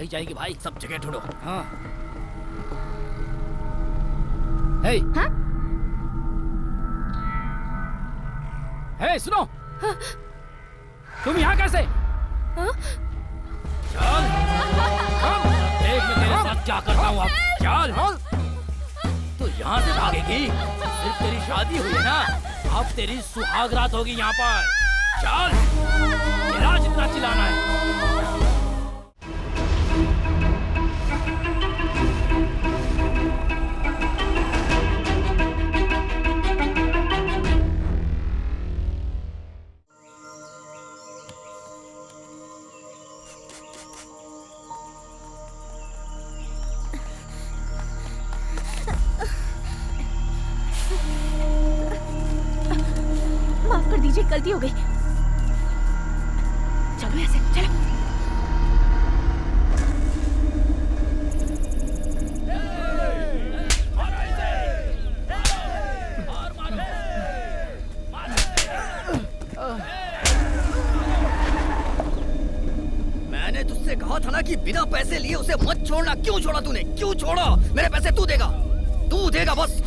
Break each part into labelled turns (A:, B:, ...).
A: नहीं जाएगी भाई, सब जगह ढूंढो। हाँ।
B: हे,
C: हाँ?
B: हे, सुनो।
C: हाँ?
B: तुम यहाँ कैसे?
C: हाँ?
B: चल, देख मैं तेरे साथ क्या करता हूँ अब। चल, तू यहाँ से भागेगी? सिर्फ तेरी शादी हुई है ना, अब तेरी सुहागरात होगी यहाँ पर। चल, तेरा जितना चिल्लाना है।
C: माफ कर दीजिए, गलती हो गई। चलो ऐसे, चलो।
A: मैंने तुझसे कहा था ना कि बिना पैसे लिए उसे मत छोड़ना। क्यों छोड़ा तूने? क्यों छोड़ा? मेरे पैसे तू देगा, तू देगा बस।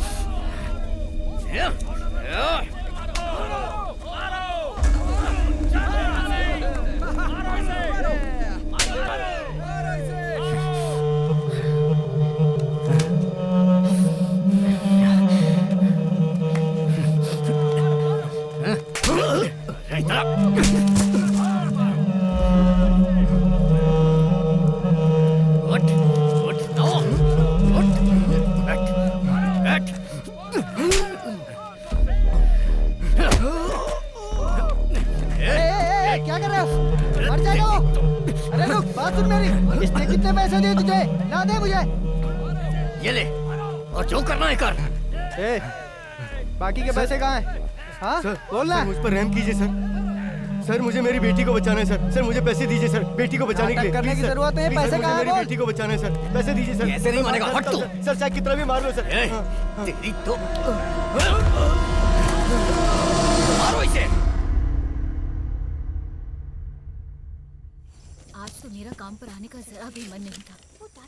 D: क्या कर रहे हो? मर जाएगा वो। अरे रुक, बात सुन मेरी। इसने कितने पैसे दिए तुझे? ना दे मुझे।
A: ये ले, और जो करना है कर।
D: बाकी के पैसे कहाँ हैं? हाँ?
E: सर,
D: बोलना।
E: सर, मुझ पर रहम कीजिए सर। सर मुझे मेरी बेटी को बचाना है सर। सर मुझे पैसे दीजिए सर, बेटी को बचाने के लिए।
D: करने की
E: प्लीज,
D: जरूरत नहीं है,
E: प्लीज,
D: पैसे
E: सर,
D: कहाँ
E: मुझे
D: हैं?
E: मेरी बेटी को बचाना है सर। पैसे दीजिए सर।
A: ऐसे नहीं मानेगा, हट तू।
E: सर चाहे कितना भी मार लो सर।
A: तेरी तो मारो इसे।
F: आज तो मेरा काम पर आने का जरा भी मन नहीं था।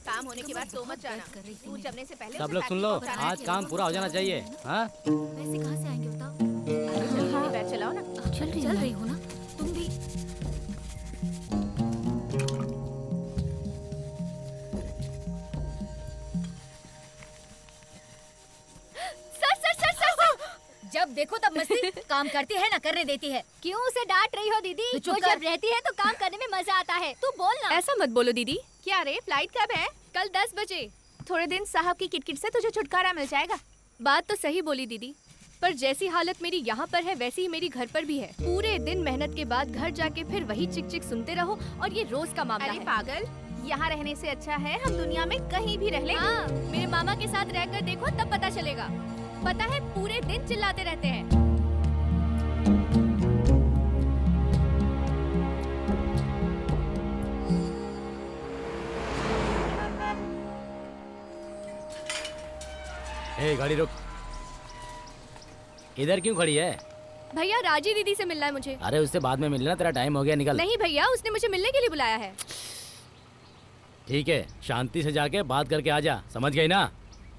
C: काम होने के बाद सो मत जाना। दूध जमने से पहले
B: सब
C: उसे
B: लोग सुन लो,
C: फैक्ट्री को
B: आज काम पूरा हो जाना चाहिए। हाँ?
F: पैसे कहाँ से आएंगे बताओ?
C: जल्दी बैठ चलाओ ना।
F: चल रही हो ना तुम भी?
C: Sir sir sir sir sir.
F: जब देखो तब मस्ती। काम करती है ना करने देती है।
C: क्यों उसे डांट रही हो दीदी?
F: तो चुप
C: वो
F: कर।
C: जब रहती है तो काम करने में मजा आता है। तू बोल ना।
G: ऐसा मत बोलो दीदी।
C: क्या रे, फ्लाइट कब है?
G: कल 10 बजे।
C: थोड़े दिन साहब की किटकिट से तुझे छुटकारा मिल जाएगा।
G: बात तो सही बोली दीदी, पर जैसी हालत मेरी यहाँ पर है वैसी ही मेरी घर पर भी है। पूरे दिन मेहनत के बाद घर जाके फिर वही चिक चिक सुनते रहो और ये रोज का मामला
C: अरे
G: है।
C: पागल, यहाँ रहने से अच्छा है हम दुनिया में कहीं भी रह लें।
G: हाँ, मेरे मामा के साथ रहकर देखो तब पता चलेगा। पता है पूरे दिन चिल्लाते रहते हैं।
B: ए, गाड़ी रुक। इधर क्यों खड़ी है?
G: भैया राजी दीदी से मिलना है मुझे।
B: अरे उससे बाद में मिलना, तेरा टाइम हो गया, निकल।
G: नहीं भैया, उसने मुझे मिलने के लिए बुलाया है।
B: ठीक है, शांति से जाके बात करके आ जा, समझ गई ना?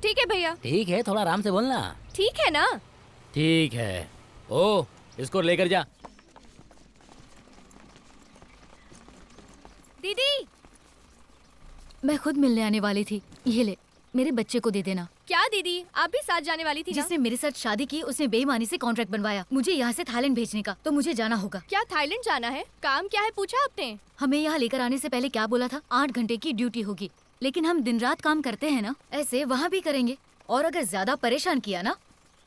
G: ठीक है भैया।
B: ठीक है, थोड़ा आराम से बोलना।
G: ठीक है ना?
B: ठीक है। ओ, इसको लेकर जा।
G: दीदी,
F: मैं खुद मिलने आने वाली थी। ये ले, मेरे बच्चे को दे देना।
G: क्या दीदी, आप भी साथ जाने वाली थी ना?
F: जिसने मेरे साथ शादी की उसने बेईमानी से कॉन्ट्रैक्ट बनवाया मुझे यहाँ से थाईलैंड भेजने का, तो मुझे जाना होगा।
G: क्या थाईलैंड जाना है? काम क्या है पूछा आपने?
F: हमें यहाँ लेकर आने से पहले क्या बोला था? 8 घंटे की ड्यूटी होगी, लेकिन हम दिन रात काम करते हैं ना, ऐसे वहाँ भी करेंगे। और अगर ज्यादा परेशान किया ना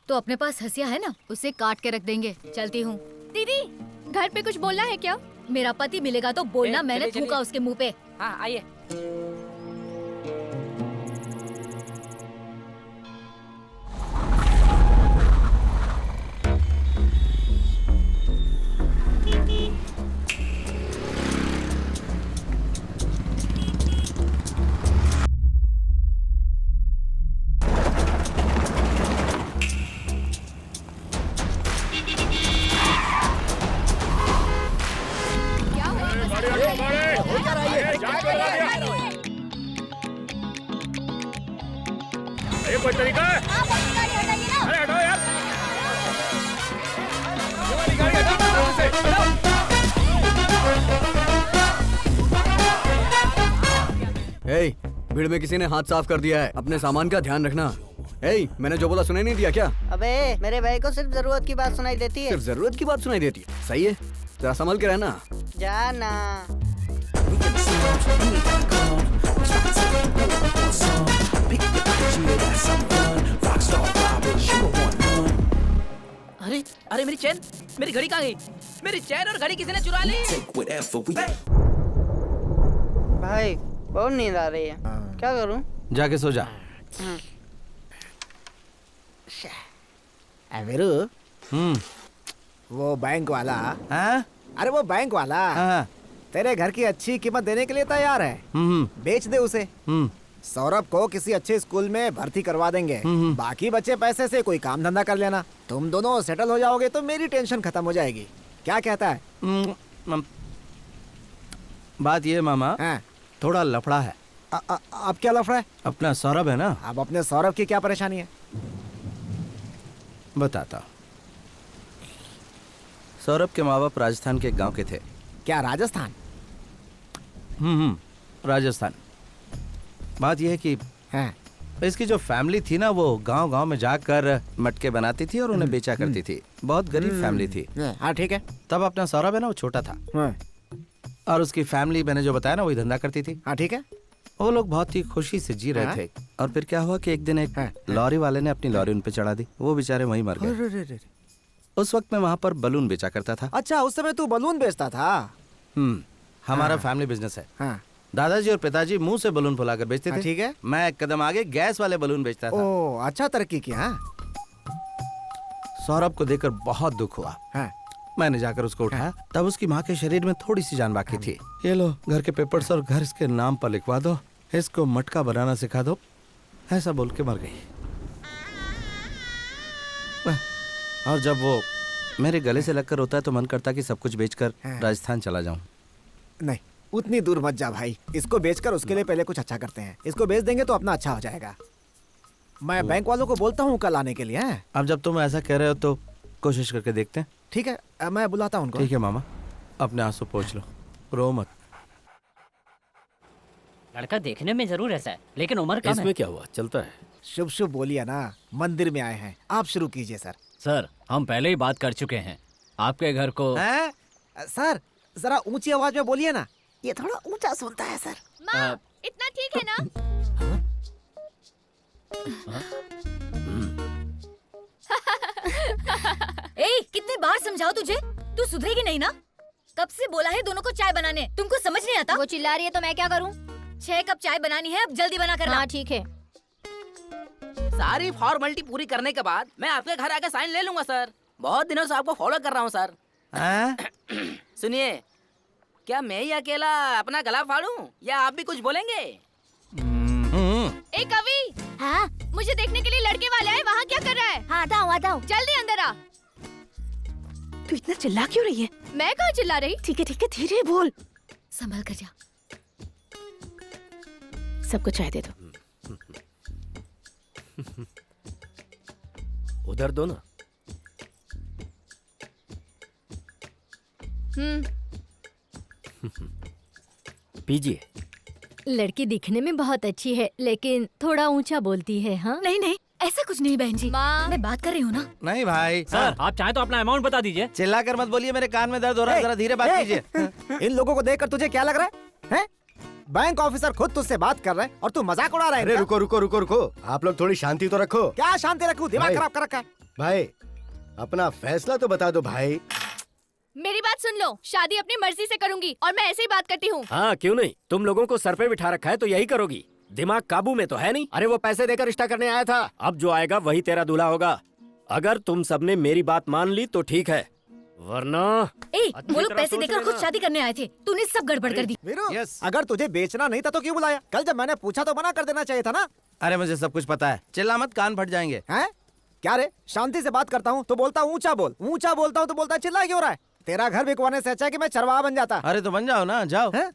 F: तो अपने पास हंसिया है ना, उसे काट के रख देंगे। चलती हूँ।
G: दीदी, घर पे कुछ बोलना है क्या?
F: मेरा पति मिलेगा तो बोलना, मैंने
B: चलिए,
F: थूका उसके मुँह पे।
B: हाँ, आइए।
G: क्या हुआ?
B: कोई तरीका है? अरे हटाओ यार। ये वाली गाड़ी हटाओ जल्दी से, हटाओ।
A: ए, भीड़ में किसी ने हाथ साफ कर दिया है, अपने सामान का ध्यान रखना। ए, मैंने जो बोला सुनाई नहीं दिया क्या?
D: अबे मेरे भाई को सिर्फ जरूरत की बात सुनाई देती है।
A: सिर्फ जरूरत की बात सुनाई देती है। सही है, जरा संभल के रहना।
D: जाना।
B: अरे अरे मेरी चैन, मेरी घड़ी कहाँ गई? मेरी चैन और घड़ी किसी ने चुरा ली।
D: भाई बहुत नींद आ रही है, क्या करूं?
A: जाके सो जा।
H: वीरू, वो बैंक वाला,
E: हाँ?
H: अरे वो बैंक वाला
E: हाँ।
H: तेरे घर की अच्छी कीमत देने के लिए तैयार है। बेच दे उसे। सौरभ को किसी अच्छे स्कूल में भर्ती करवा देंगे। बाकी बचे पैसे से कोई काम धंधा कर लेना। तुम दोनों सेटल हो जाओगे तो मेरी टेंशन खत्म हो जाएगी। क्या कहता है?
E: बात ये मामा,
H: हाँ।
E: थोड़ा लफड़ा है।
H: अब क्या लफड़ा है?
E: अपना सौरभ है ना,
H: अब अपने सौरभ की क्या परेशानी है?
E: बताता। सौरभ के माँ बाप राजस्थान के गांव के थे।
H: क्या राजस्थान?
E: राजस्थान। बात यह है कि
H: हाँ।
E: इसकी जो फैमिली थी ना, वो गांव-गांव में जाकर मटके बनाती थी और उन्हें बेचा करती थी। बहुत गरीब फैमिली थी।
H: हाँ ठीक है।
E: तब अपना सौरभ है ना, वो छोटा था।
H: हाँ।
E: और उसकी फैमिली, मैंने जो बताया ना, वही धंधा करती थी।
H: हाँ ठीक है।
E: वो लोग बहुत ही खुशी से जी रहे थे। और फिर क्या हुआ कि एक दिन एक लॉरी वाले ने अपनी लॉरी उन पे चढ़ा दी। वो बेचारे वहीं मर गए। उस वक्त मैं वहाँ पर बलून बेचा करता था।
H: अच्छा, उस समय तू बलून बेचता था?
E: हमारा फैमिली बिजनेस है।
H: हाँ।
E: दादाजी और पिताजी मुंह से बलून फुलाकर बेचते थे।
H: ठीक है।
E: मैं एक कदम आगे गैस वाले बलून बेचता था।
H: ओ, अच्छा तरक्की किया।
E: सौरभ को देखकर बहुत दुख हुआ।
H: हाँ।
E: मैंने जाकर उसको उठाया। तब उसकी माँ के शरीर में थोड़ी सी जान बाकी थी। ये लो घर के पेपर्स और घर इसके नाम पर लिखवा दो, इसको मटका बनाना सिखा दो, ऐसा बोल के मर गई। और जब वो मेरे गले से लगकर रोता है तो मन करता कि सब कुछ बेचकर राजस्थान चला जाऊं।
H: नहीं, उतनी दूर मत जा भाई। इसको बेचकर उसके लिए पहले कुछ अच्छा करते हैं। इसको बेच देंगे तो अपना अच्छा हो जाएगा। मैं बैंक वालों को बोलता हूँ कल आने के लिए।
E: अब जब तुम ऐसा कह रहे हो तो कोशिश करके देखते हैं।
H: ठीक है, मैं बुलाता हूँ उनको।
E: ठीक है मामा, अपने आंसू पोंछ लो, रो मत।
B: लड़का देखने में जरूर ऐसा है, लेकिन उम्र कम है।
I: इसमें क्या हुआ, चलता है।
H: शुभ शुभ बोलिए ना। मंदिर में आए हैं, आप शुरू कीजिए सर।
I: सर, हम पहले ही बात कर चुके हैं। आपके घर को
H: हैं? सर जरा ऊंची आवाज में बोलिए ना, ये थोड़ा ऊंचा सुनता है सर।
G: माँ, इतना ठीक है ना?
F: ए, कितने बार समझाओ तुझे, तू सुधरेगी नहीं ना? कब से बोला है दोनों को चाय बनाने, तुमको समझ नहीं आता?
C: वो चिल्ला रही है तो मैं क्या करूं?
F: 6 कप चाय बनानी है, अब जल्दी बना करना।
C: हाँ ठीक है।
B: सारी फॉर्मेलिटी पूरी करने के बाद मैं आपके घर आके साइन ले लूंगा सर। बहुत दिनों से आपको फॉलो कर रहा हूँ सर। सुनिए, क्या मैं ही अकेला अपना गला फाड़ूं या आप भी कुछ बोलेंगे?
G: ए कवि,
C: हाँ
G: मुझे देखने के लिए लड़के वाले आए, वहाँ क्या कर रहा है?
C: हाँ आता हूँ।
G: जल्दी अंदर आ।
C: तू इतना चिल्ला क्यों रही है?
G: मैं कहाँ चिल्ला रही?
C: ठीक है धीरे बोल।
F: संभल कर जा।
C: सबको चाय दे दो।
I: उधर दो ना। पीजिए।
C: लड़की दिखने में बहुत अच्छी है, लेकिन थोड़ा ऊंचा बोलती है। हाँ
F: नहीं नहीं, ऐसा कुछ नहीं बहन जी।
G: माँ।
F: मैं बात कर रही हूँ ना।
E: नहीं भाई
I: सर, आप चाहे तो अपना अमाउंट बता दीजिए।
E: चिल्लाकर मत बोलिए, मेरे कान में दर्द हो रहा है। जरा धीरे बात कीजिए।
H: इन लोगों को देखकर तुझे क्या लग रहा है? बैंक ऑफिसर खुद तुझसे बात कर रहा है और तू मजाक उड़ा रहा है।
E: अरे रुको रुको रुको रुको, आप लोग थोड़ी शांति तो रखो।
H: क्या शांति रखूं? दिमाग
E: भाई।
H: खराब कर रखा है।
E: भाई अपना फैसला तो बता दो भाई।
G: मेरी बात सुन लो, शादी अपनी मर्जी से करूंगी और मैं ऐसे ही बात करती हूँ।
I: हाँ क्यों नहीं, तुम लोगों को सर पे बिठा रखा है तो यही करोगी। दिमाग काबू में तो है नहीं। अरे वो पैसे देकर रिश्ता करने आया था, अब जो आएगा वही तेरा दूल्हा होगा। अगर तुम सबने मेरी बात मान ली तो ठीक है, वरना
F: वो लोग पैसे देकर खुद शादी करने आए थे, तूने सब गड़बड़ कर दी।
H: वीरू,
E: यस।
H: अगर तुझे बेचना नहीं था तो क्यों बुलाया? कल जब मैंने पूछा तो मना कर देना चाहिए था ना।
E: अरे मुझे सब कुछ पता है, चिल्ला मत, कान फट जाएंगे।
H: हैं? क्या रे, शांति से बात करता हूँ तो बोलता ऊंचा बोल, ऊंचा बोलता हूँ तो बोलता चिल्ला क्यों रहा है? तेरा घर बिकवाने से अच्छा है कि मैं चरवाहा बन जाता।
E: अरे तो बन जाओ ना, जाओ।
H: हैं?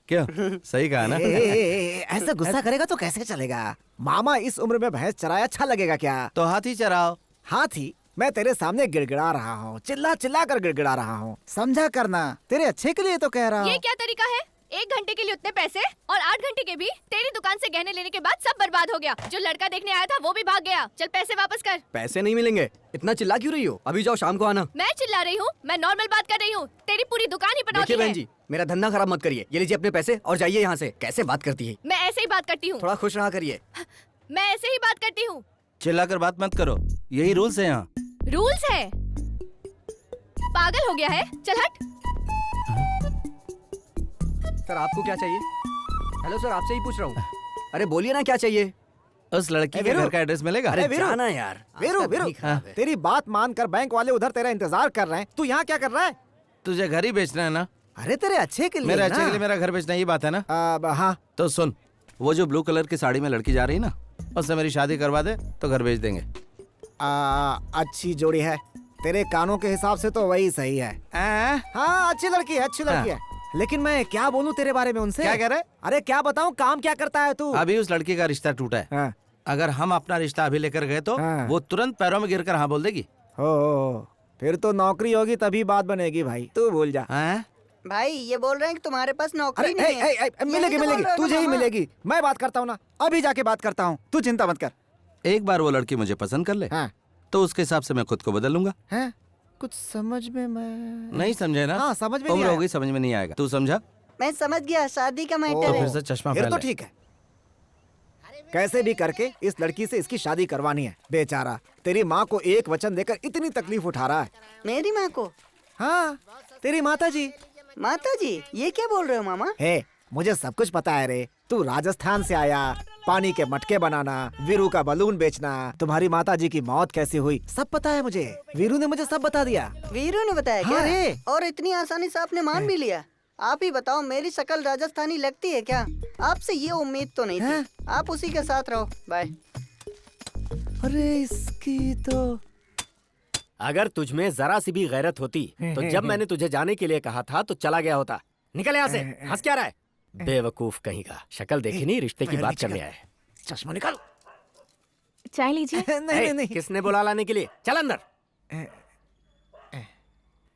E: क्यों सही कहा ना?
H: ऐसे गुस्सा करेगा तो कैसे चलेगा? मामा इस उम्र में भैंस चराया अच्छा लगेगा क्या?
E: तो हाथी चराओ।
H: हाथी? मैं तेरे सामने गिड़गिड़ा रहा हूँ, चिल्ला चिल्ला कर गिड़गिड़ा रहा हूँ, समझा करना, तेरे अच्छे के लिए तो कह रहा हूँ।
G: ये क्या तरीका है? 1 घंटे के लिए उतने पैसे और 8 घंटे के भी? तेरी दुकान से गहने लेने के बाद सब बर्बाद हो गया। जो लड़का देखने आया था वो भी भाग गया। चल पैसे वापस कर।
A: पैसे नहीं मिलेंगे, इतना चिल्ला क्यों रही हो? अभी जाओ, शाम को आना।
G: मैं चिल्ला रही हूँ? मैं नॉर्मल बात कर रही हूँ। तेरी पूरी दुकान ही पनौती है।
A: बहन जी, मेरा धंधा खराब मत करिए। ये लीजिए अपने पैसे और जाइए यहाँ से। कैसे बात करती है?
G: मैं ऐसे ही बात करती हूँ।
A: थोड़ा खुश रहा करिए।
G: मैं ऐसे ही बात करती हूँ।
E: चिल्लाकर बात मत करो, यही रूल्स है यहाँ।
G: रूल्स है? पागल हो गया है? चल हट।
A: सर आपको क्या चाहिए? हेलो सर, आपसे ही पूछ रहा हूँ। अरे बोलिए ना क्या चाहिए?
E: उस लड़की के घर का एड्रेस मिलेगा?
H: अरे वीरू,
A: जाना यार।
H: वीरू वीरू, तेरी बात मानकर बैंक वाले उधर तेरा इंतजार कर रहे हैं, तू यहाँ क्या कर रहा है?
E: तुझे घर ही बेचना है ना?
H: अरे तेरे अच्छे के लिए
E: मेरे
H: ना।
E: अच्छे के लिए मेरा घर बेचना, ये बात है ना?
H: हाँ।
E: तो सुन, वो जो ब्लू कलर की साड़ी में लड़की जा रही ना, उससे मेरी शादी करवा दे तो घर बेच देंगे।
H: अच्छी जोड़ी है, तेरे कानों के हिसाब से तो वही सही है। हाँ अच्छी लड़की है, अच्छी लड़की है। लेकिन मैं क्या बोलूं तेरे बारे में उनसे?
E: क्या कह रहे?
H: अरे क्या बताऊं, काम क्या करता है तू?
E: अभी उस लड़की का रिश्ता टूटा है।
H: हाँ।
E: अगर हम अपना रिश्ता अभी लेकर गए तो
H: हाँ।
E: वो तुरंत पैरों में गिरकर हाँ बोल देगी।
H: हो, फिर तो नौकरी होगी तभी बात बनेगी भाई, तू भूल जा।
J: भाई ये बोल रहे हैं कि तुम्हारे पास नौकरी
H: अरे
J: नहीं है।
H: मिलेगी मिलेगी, तुझे ही मिलेगी। मैं बात करता हूँ ना, अभी जाके बात करता हूँ, तू चिंता मत कर।
E: एक बार वो लड़की मुझे पसंद कर ले तो उसके हिसाब से मैं खुद को बदल लूंगा।
H: कुछ समझ में मैं
E: नहीं समझे ना?
H: हाँ, समझ में
E: उम्र
H: नहीं
E: हो
H: आया।
E: गई, समझ में नहीं आएगा। तू समझा?
J: मैं समझ गया, शादी का
E: तो
J: मैटर
E: फिर
J: है।
E: से चश्मा
H: फिर
E: पहन
H: तो
E: ले।
H: ठीक है, कैसे भी करके इस लड़की से इसकी शादी करवानी है। बेचारा तेरी माँ को एक वचन देकर इतनी तकलीफ उठा रहा है।
J: मेरी माँ को?
H: हाँ, तेरी माता जी।
J: माता जी? ये क्या बोल रहे हो मामा?
H: हे, मुझे सब कुछ पता है रे। तू राजस्थान से आया, पानी के मटके बनाना, वीरू का बलून बेचना, तुम्हारी माताजी की मौत कैसे हुई, सब पता है मुझे। वीरू ने मुझे सब बता दिया।
J: वीरू ने बताया
H: हाँ
J: क्या?
H: रे।
J: और इतनी आसानी से आपने मान भी लिया? आप ही बताओ, मेरी शक्ल राजस्थानी लगती है क्या? आपसे ये उम्मीद तो नहीं थी। आप उसी के साथ रहो, बाय।
H: अरे इसकी तो
I: अगर तुझमें जरा सी भी गैरत होती तो जब मैंने तुझे जाने के लिए कहा था तो चला गया होता। निकल यहाँ से, हंस क्या रहा है? बेवकूफ कहीं का, शक्ल देखी नहीं, रिश्ते की बात करने आए।
H: चश्मा निकाल।
F: चाय लीजिए।
H: नहीं नहीं,
I: किसने बुला लाने के लिए? चल अंदर।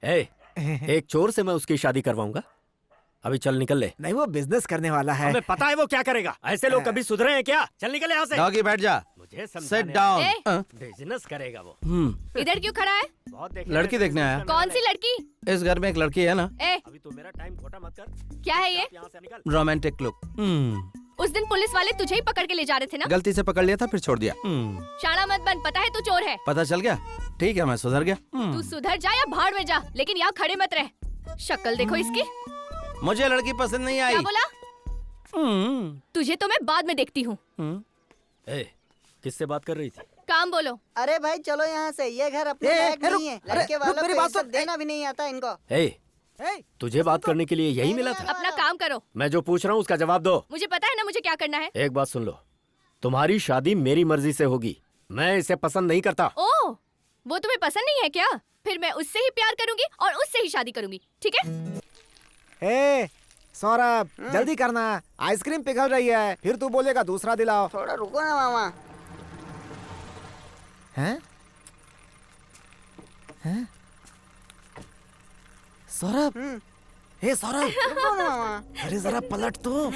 I: एक चोर से मैं उसकी शादी करवाऊंगा? अभी चल निकल ले।
H: नहीं वो बिजनेस करने वाला है।
I: हमें पता है वो क्या करेगा। ऐसे लोग कभी सुधरे हैं क्या? चल निकल यहाँ से।
E: डॉगी बैठ जा।
I: मुझे
E: Sit down।
I: बिजनेस करेगा वो।
G: इधर क्यों खड़ा है?
I: बहुत
E: लड़की देखने आया।
G: कौन सी लड़की?
E: इस घर में एक लड़की है ना।
I: अभी तो मेरा टाइम खोटा मत कर।
G: क्या है ये?
I: यहाँ से निकल।
E: Romantic look.
G: उस दिन पुलिस वाले तुझे ही पकड़ के ले जा रहे थे ना?
E: गलती से पकड़ लिया था, फिर छोड़ दिया।
G: शाना मत बन, पता है तू चोर है।
E: पता चल गया? ठीक है, मैं सुधर गया।
G: तू सुधर जा या भाड़ में जा, लेकिन यहाँ खड़े मत रह। शक्ल देखो इसकी।
E: मुझे लड़की पसंद नहीं आई।
G: क्या बोला? तुझे तो मैं बाद में देखती हूँ।
I: किससे बात कर रही थी?
G: काम बोलो।
J: अरे भाई चलो यहाँ से, ये घर अपने लायक नहीं है। लड़के वालों को इज्जत देना भी नहीं आता इनको।
I: तुझे बात करने के लिए यही मिला था?
G: अपना काम करो।
I: मैं जो पूछ रहा हूँ उसका जवाब दो।
G: मुझे पता है ना मुझे क्या करना है।
I: एक बात सुन लो, तुम्हारी शादी मेरी मर्जी से होगी। मैं इसे पसंद नहीं करता।
G: ओह, वो तुम्हें पसंद नहीं है क्या? फिर मैं उससे ही प्यार करूंगी और उससे ही शादी करूंगी, ठीक है?
H: सौरभ जल्दी करना, आइसक्रीम पिघल रही है। फिर तू बोलेगा दूसरा दिलाओ।
J: थोड़ा रुको ना मामा।
H: सौरभ, हे सौरभ,
J: रुको ना मामा।
H: अरे जरा पलट तो।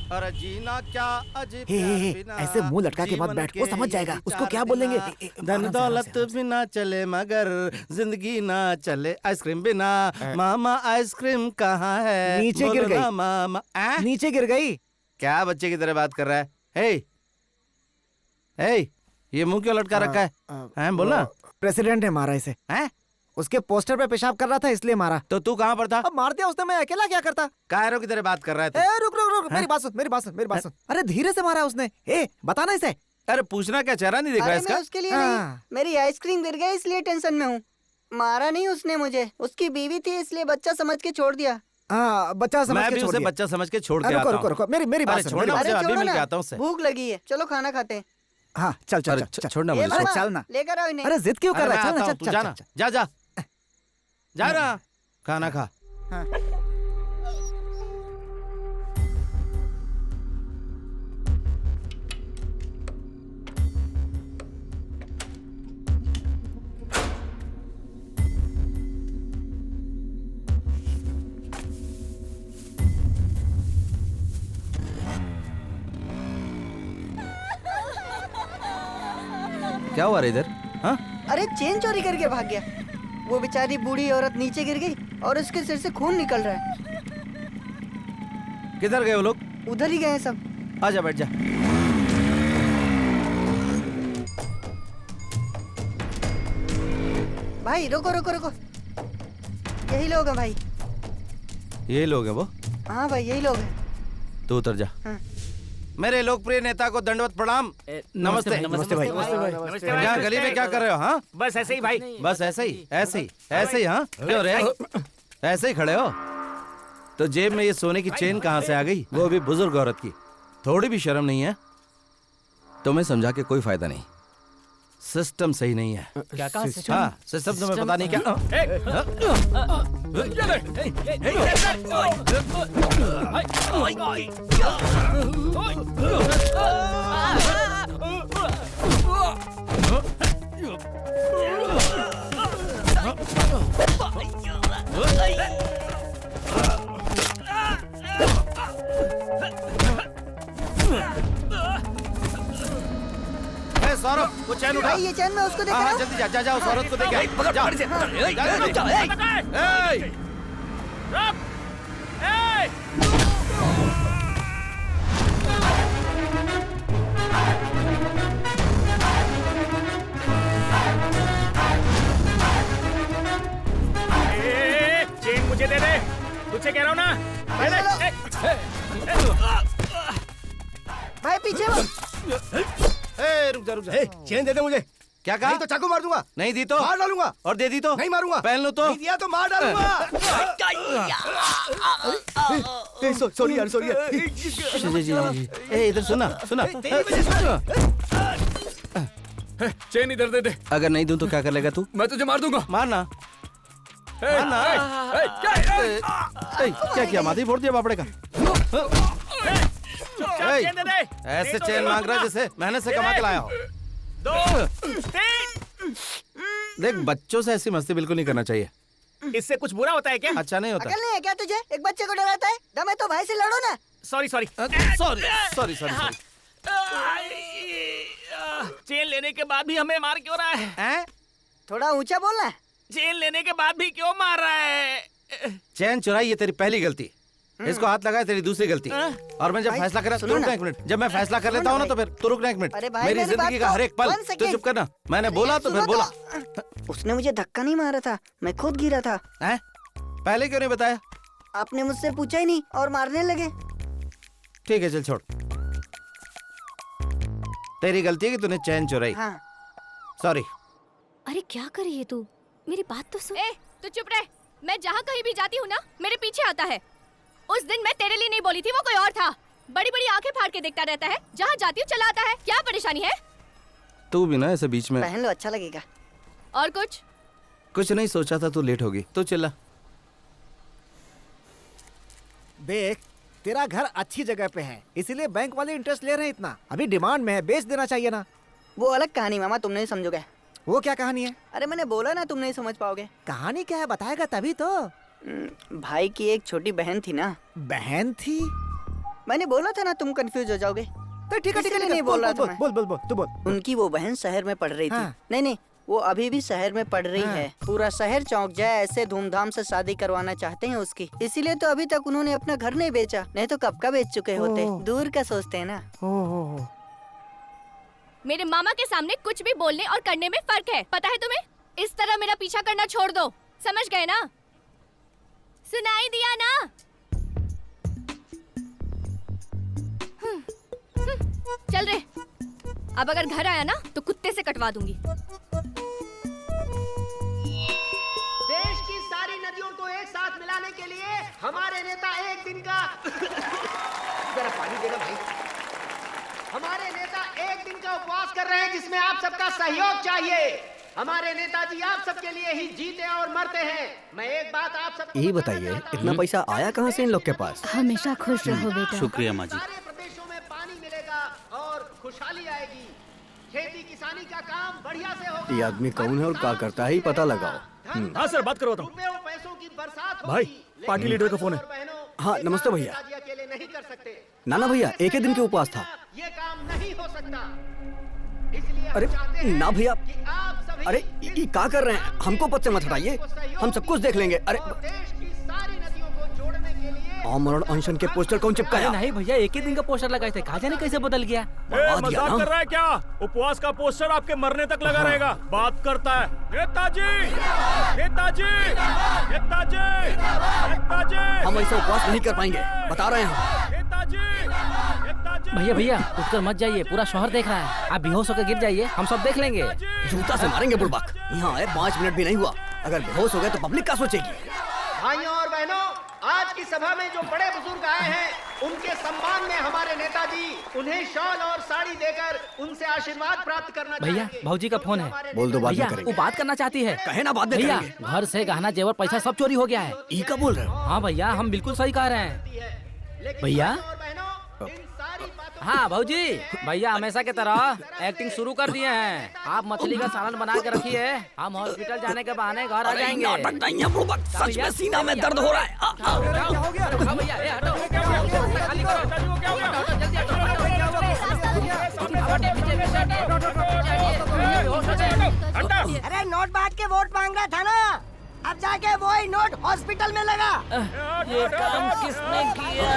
E: अरे जीना क्या अजीब
H: हे,
E: प्यार
H: हे,
E: बिना
H: ऐसे मुंह लटका के मत
E: जीवन
H: बैठ, वो
E: के
H: समझ जाएगा। उसको
E: विचार
H: क्या बोलेंगे?
E: बिना, धन दौलत बिना चले मगर जिंदगी ना चले आइसक्रीम बिना। मामा आइसक्रीम कहाँ है?
H: नीचे गिर
E: बोलो
H: गई।
E: ना मामा।
H: नीचे गिर गई।
E: क्या बच्चे की तरह बात कर रहा है? हे, ये मुंह क्यों लटका रखा है? हैं बोला।
H: प्रेसिडेंट ने मारा इसे।
E: हैं?
H: उसके पोस्टर पे पेशाब कर रहा था इसलिए मारा।
E: तो तू कहाँ पर था?
H: अब मार दिया उसने, मैं अकेला क्या करता?
E: कायरों की तरह बात कर रहा है तू।
H: रुक रुक रुक, मेरी बात सुन, मेरी बात सुन, मेरी बात सुन। अरे धीरे से मारा उसने। बताना इसे।
E: अरे पूछना क्या, चेहरा नहीं दिख रहा
J: अरे
E: इसका?
J: मैं उसके लिए नहीं, मेरी आइसक्रीम गिर गई इसलिए टेंशन में हूँ। मारा नहीं उसने मुझे, उसकी बीवी थी इसलिए बच्चा समझ के छोड़ दिया।
H: बच्चा समझ
E: मैं
H: के
E: भी
H: छोड़
E: उसे
H: दिया।
E: बच्चा समझ के छोड़ के
H: रुको
E: आता
H: रुको
E: हूँ।
H: रुको, मेरी बात सुन।
E: छोड़ो ना,
J: अरे
E: मुझे अभी
J: छोड़ो
E: मिल के
J: ना,
E: आता हूँ उससे।
J: भूख लगी है, चलो खाना खाते हैं।
H: हाँ चल चल
E: अरे
H: चल, चल।
E: छोड़ना
J: ए
E: मुझे,
J: मामा,
E: छोड़।
H: चल ना।
J: लेकर आओ इन्हें।
H: अरे जिद क्यों कर
E: अरे
H: रहा है?
E: मैं
H: चल ना,
E: आता
H: चल
E: हूँ, तू
H: चल,
E: जाना,
H: चल, चल।
E: जा जा जा ना, खाना खा।
J: हाँ।
E: क्या हुआ रे इधर? हाँ
J: अरे चेन चोरी करके भाग गया। वो बेचारी बूढ़ी औरत नीचे गिर गई और उसके सिर से खून निकल रहा है।
E: किधर गए वो लोग?
J: उधर ही गए हैं सब।
E: आजा बैठ जा।
J: भाई रुको रुको रुको, यही लोग हैं भाई।
E: यही लोग हैं वो?
J: हाँ भाई यही लोग हैं।
E: तू उतर जा।
J: हाँ।
E: मेरे लोकप्रिय नेता को दंडवत प्रणाम। नमस्ते।
H: नमस्ते भाई।
E: यहाँ गली में क्या कर रहे हो? हाँ
I: बस ऐसे ही भाई।
E: बस ऐसे ही ऐसे ही ऐसे ही। हाँ क्यों रे, ऐसे ही खड़े हो? तो जेब में ये सोने की चेन कहाँ से आ गई, वो भी बुजुर्ग औरत की? थोड़ी भी शर्म नहीं है? तुम्हें समझा के कोई फायदा नहीं, सिस्टम सही नहीं है।
B: क्या कहा?
E: हाँ सिस्टम तुम्हें पता नहीं क्या? सौरभ वो चैन उठा।
J: भाई ये चैन मैं उसको
E: हाँ
J: देखा।
E: जल्दी जा जा जा, उस औरत को देख जा।
A: पकड़
E: जा।
A: पकड़ से।
E: ए!
I: चेन मुझे दे दे, तुझे कह रहा हूँ ना।
J: भाई पीछे वो।
E: रुक जा रुक जा।
H: चेन दे दे मुझे।
E: क्या कहा?
H: नहीं तो चाकू मार दूंगा।
E: नहीं दी तो
H: मार डालूंगा।
E: और दे दी तो
H: नहीं मारूंगा।
E: पहन लो तो।
H: नहीं दिया तो मार डालूंगा। सॉरी यार, सॉरी यार।
E: जी। ए इधर सुना सुना।
A: चेन इधर दे दे।
E: अगर नहीं दूं तो क्या कर लेगा तू?
A: मैं तुझे मार दूंगा।
E: मारना मारना। क्या किया? माधी फोड़ दिया बापड़े का। ऐसे चेन मांग रहा है जैसे मेहनत से कमा के लाया हो।
I: 2 3।
E: देख बच्चों से ऐसी मस्ती बिल्कुल नहीं करना चाहिए।
I: इससे कुछ बुरा होता है क्या?
E: अच्छा नहीं होता।
J: अकल नहीं है क्या तुझे? एक बच्चे को डराता है? दम है तो भाई से लड़ो ना।
I: Sorry sorry
E: sorry sorry sorry.
I: Chain लेने के बाद भी हमें मार क्यों रहा है?
J: थोड़ा ऊंचा बोलना है।
I: चेन लेने के बाद भी क्यों मार रहा है?
E: चैन चुराई ये तेरी पहली गलती, इसको हाथ लगाए तेरी दूसरी गलती। और मैं जब
J: भाई,
E: फैसला करा
J: सुनो
E: रुकना
J: ना।
E: एक मिनट, जब मैं फैसला कर लेता हूँ ना तो फिर तू रुकना एक मिनट।
J: अरे भाई,
E: मेरी
J: मेरी
E: जिंदगी
J: बात
E: का
J: तो-
E: हर एक पल
J: 1
E: तो
J: second।
E: चुप करना। मैंने बोला तो फिर
J: सुनो
E: बोला।
J: तो। उसने मुझे धक्का नहीं मारा था, मैं खुद गिरा था।
E: हैं? पहले क्यों नहीं बताया?
J: आपने मुझसे पूछा ही नहीं और मारने लगे।
E: ठीक है चल छोड़, तेरी गलती है कि तूने चैन चुराई।
J: हाँ।
E: सॉरी।
F: अरे क्या कर रही है तू? मेरी बात तो सुन।
G: ए, तू चुप रह। मैं जहाँ कहीं भी जाती हूँ ना, मेरे पीछे आता है। उस दिन मैं तेरे लिए नहीं बोली थी, वो कोई और था। बड़ी बड़ी आंखें फाड़ के देखता रहता है, जहाँ जाती हूँ चला आता है। क्या परेशानी है?
E: तू भी ना ऐसे बीच में।
J: पहन लो, अच्छा लगेगा।
G: और कुछ?
E: कुछ नहीं सोचा था, तू लेट होगी तो चिल्ला।
H: देख तेरा घर अच्छी जगह पे है, इसीलिए बैंक वाले इंटरेस्ट ले रहे हैं इतना। अभी डिमांड में है, बेच देना चाहिए ना।
J: वो अलग कहानी मामा, तुम नहीं समझोगे।
H: वो क्या कहानी है?
J: अरे मैंने बोला ना तुम नहीं समझ पाओगे।
H: कहानी क्या है बताएगा तभी तो।
J: भाई की एक छोटी बहन थी ना।
H: बहन थी?
J: मैंने बोला था ना तुम कंफ्यूज हो जाओगे।
H: तो ठीक है ठीक है,
J: नहीं बोल रहा था मैं।
H: बोल बोल बोल तू बोल।
J: उनकी वो बहन शहर में पढ़ रही थी।
H: हाँ।
J: नहीं, वो अभी भी शहर में पढ़ रही है। पूरा शहर चौंक जाए ऐसे धूमधाम से शादी करवाना चाहते हैं उसकी। इसीलिए तो अभी तक उन्होंने अपना घर नहीं बेचा, नहीं तो कब का बेच चुके होते। दूर का सोचते हैं ना।
G: मेरे मामा के सामने कुछ भी बोलने और करने में फर्क है, पता है तुम्हें? इस तरह मेरा पीछा करना छोड़ दो, समझ गए ना? सुनाई दिया ना? चल रे। अब अगर घर आया ना तो कुत्ते से कटवा दूंगी।
K: देश की सारी नदियों को एक साथ मिलाने के लिए हमारे नेता एक दिन का जरा पानी देना भाई। हमारे नेता एक दिन का उपवास कर रहे हैं जिसमें आप सबका सहयोग चाहिए। हमारे नेताजी आप सबके लिए ही जीते और मरते हैं। मैं एक बात आप सबको
L: ये बताइए, इतना पैसा आया कहाँ से इन लोग के पास?
C: हमेशा खुश रहो बेटा।
M: शुक्रिया माँ जी।
K: सारे प्रदेशों में पानी मिलेगा और खुशहाली आएगी। खेती किसानी का काम बढ़िया से होगा।
L: ये आदमी कौन है और क्या करता है, ये पता लगाओ।
I: हाँ सर, बात करवाता हूँ।
K: पैसों की बरसात
I: भाई,
K: होगी,
I: पार्टी
K: लेकिन
I: लीडर का फोन है।
L: हाँ नमस्ते भैया।
K: नेताजी अकेले नहीं कर सकते।
L: नाना भैया, एक ही दिन के उपवास था।
K: ये काम नहीं हो सकता, इसलिए
L: अरे
K: हम चाहते हैं
L: ना भैया,
K: कि आप सभी
L: अरे ये क्या कर रहे हैं? हमको पद से मत हटाइए, हम सब कुछ देख लेंगे। अरे
K: देश की सारी नदियों को जोड़ने के लिए
L: आमरण अनशन के पोस्टर कौन चिपकाया?
B: नहीं भैया, एक ही दिन का पोस्टर लगाए थे, कहा जाने कैसे बदल गया।
I: मजाक कर रहा है क्या? उपवास का पोस्टर आपके मरने तक लगा रहेगा। बात करता है नेताजी, नेताजी, नेताजी, नेताजी।
L: हम ऐसा उपवास नहीं कर पाएंगे, बता रहे हैं।
B: भैया भैया उठकर मत जाइए, पूरा शहर देख रहा है। आप बेहोश होकर गिर जाइए, हम सब देख लेंगे।
L: जूता से मारेंगे बुड़बक। यहाँ आए 5 मिनट भी नहीं हुआ, अगर बेहोश हो गए तो पब्लिक क्या सोचेगी?
K: भाइयों और बहनों, आज की सभा में जो बड़े बुजुर्ग आए हैं, उनके सम्मान में हमारे नेताजी उन्हें शॉल और साड़ी देकर उनसे आशीर्वाद प्राप्त करना
B: भैया
K: चाहेंगे।
B: भाऊजी का फोन है,
L: बोल दो, बाद में
B: भैया
L: करेंगे।
B: वो बात करना चाहती है।
L: कहे ना, बाद में
B: भैया
L: करेंगे।
B: घर से गहना जेवर पैसा सब चोरी हो गया है।
L: ये क्या बोल रहे हो?
B: हाँ भैया, हम बिल्कुल सही कह रहे हैं।
K: लेकिन
B: भैया?
K: भाइयों और बहनों, इन सारी बातों
B: हाँ भाऊजी, भैया हमेशा की तरह एक्टिंग शुरू कर दिए हैं। आप मछली का सालन बना के रखिए, हम हॉस्पिटल जाने के बहाने घर आ जाएंगे।
L: नाटक नहीं है बुड़बक, सच में सीना में दर्द हो रहा है।
B: क्या हो गया? भैया ए, हटो, खाली करो। हटो, जल्दी हटो,
D: अरे नोट बांट के वोट मांग रहा था ना, अब जाके वही नोट हॉस्पिटल में लगा।
B: ये काम किसने किया?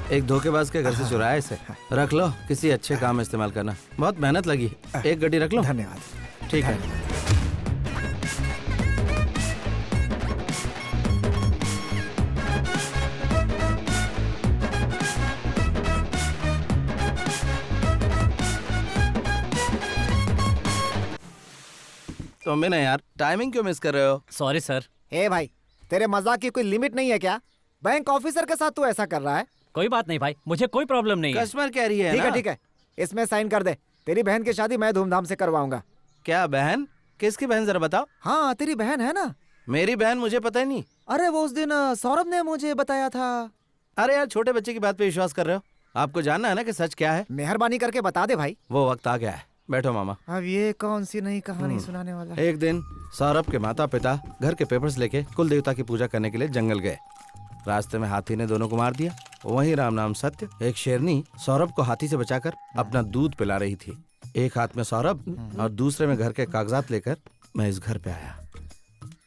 E: एक धोखेबाज के घर से चुराया इसे। रख लो, किसी अच्छे काम में इस्तेमाल करना। बहुत मेहनत लगी। एक गड्डी रख लो।
H: धन्यवाद।
E: ठीक है। तुम भी ना यार, टाइमिंग क्यों मिस कर रहे हो?
B: Sorry sir.
H: ए भाई, तेरे मजाक की कोई लिमिट नहीं है क्या? बैंक ऑफिसर के साथ तू ऐसा कर रहा है?
B: कोई बात नहीं भाई, मुझे कोई प्रॉब्लम नहीं है।
E: कस्टमर कह रही है
H: ठीक
E: ना?
H: है ठीक है, इसमें साइन कर दे। तेरी बहन की शादी मैं धूमधाम से करवाऊंगा।
E: क्या बहन? किसकी बहन, जरा बताओ।
H: हाँ तेरी बहन है ना।
E: मेरी बहन? मुझे पता ही नहीं।
H: अरे वो उस दिन सौरभ ने मुझे बताया था।
E: अरे यार, छोटे बच्चे की बात पे विश्वास कर रहे हो? आपको जानना है ना कि सच क्या है?
H: मेहरबानी करके बता दे भाई।
E: वो वक्त आ गया है। बैठो मामा।
H: अब ये कौन सी नई कहानी सुनाने वाला है?
E: एक दिन सौरभ के माता पिता घर के पेपर्स लेके कुल देवता की पूजा करने के लिए जंगल गए। रास्ते में हाथी ने दोनों को मार दिया। वहीं राम नाम सत्य, एक शेरनी सौरभ को हाथी से बचाकर अपना दूध पिला रही थी। एक हाथ में सौरभ और दूसरे में घर के कागजात लेकर मैं इस घर पे आया।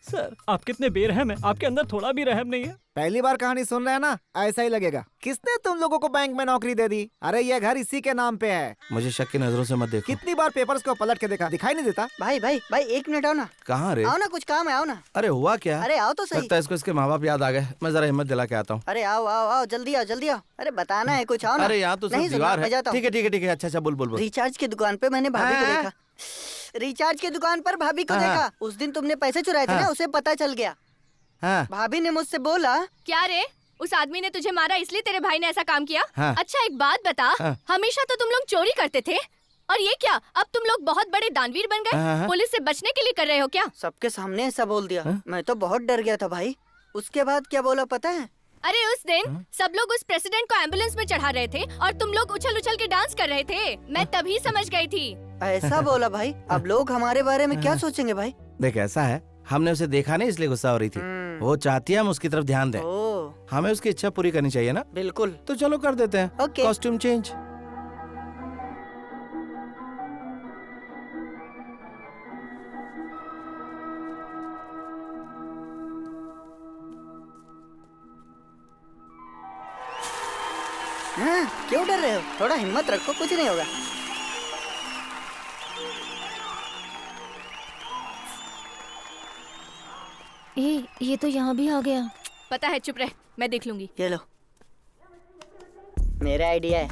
B: सर आप कितने बेरहम हैं, आपके अंदर थोड़ा भी रहम नहीं है।
H: पहली बार कहानी सुन रहे हैं ना, ऐसा ही लगेगा। किसने तुम लोगों को बैंक में नौकरी दे दी? अरे ये घर इसी के नाम पे है।
E: मुझे शक की नजरों से मत देखो।
H: कितनी बार पेपर्स को पलट के देखा, दिखाई नहीं देता?
J: भाई भाई भाई 1 मिनट आओ ना।
E: कहाँ रे?
J: आओ ना, कुछ काम है, आओ ना।
E: अरे हुआ क्या?
J: अरे आओ तो सही।
E: लगता है इसको इसके माँ बाप याद आ गए। मैं जरा हिम्मत दिला के आता हूँ।
J: अरे आओ आओ आओ, जल्दी आओ जल्दी आओ। अरे बताना है कुछ, आओ ना।
E: अरे यहाँ तो
J: नहीं
E: सिर्फ दीवार है।
J: जाता हूँ।
E: ठीक है ठीक है ठीक है, अच्छा अच्छा बोल बोल बोल।
J: रिचार्ज की दुकान पे मैंने भाभी को
E: हाँ?
J: देखा। रिचार्ज की दुकान पर भाभी को
E: हाँ।
J: देखा। उस दिन तुमने पैसे चुराए थे ना,
E: हाँ।
J: उसे पता चल गया।
E: हाँ।
J: भाभी ने मुझसे बोला,
G: क्या रे, उस आदमी ने तुझे मारा इसलिए तेरे भाई ने ऐसा काम किया?
E: हाँ।
G: अच्छा एक बात बता,
E: हाँ।
G: हमेशा तो तुम लोग चोरी करते थे, और ये क्या, अब तुम लोग बहुत बड़े दानवीर बन
E: हाँ,
G: गए?
E: हाँ।
G: पुलिस से बचने के लिए कर रहे हो क्या?
J: सबके सामने ऐसा बोल दिया।
E: हाँ?
J: मैं तो बहुत डर गया था भाई। उसके बाद क्या बोला पता है?
G: अरे उस दिन सब लोग उस प्रेसिडेंट को एम्बुलेंस में चढ़ा रहे थे और तुम लोग उछल उछल के डांस कर रहे थे। मैं तभी समझ गई थी।
J: ऐसा बोला भाई? अब लोग हमारे बारे में क्या सोचेंगे भाई?
E: देख ऐसा है, हमने उसे देखा नहीं इसलिए गुस्सा हो रही थी। वो चाहती है हम उसकी तरफ ध्यान दें। हमें उसकी इच्छा पूरी करनी चाहिए ना?
J: बिल्कुल।
E: तो चलो कर देते हैं।
J: ओके।
E: Costume change.
J: हाँ, क्यों डर रहे हो? थोड़ा हिम्मत रखो, कुछ नहीं होगा।
C: ये तो यहाँ भी आ गया।
G: पता है, चुप रह, मैं देख लूंगी।
J: ये लो, मेरा आइडिया है।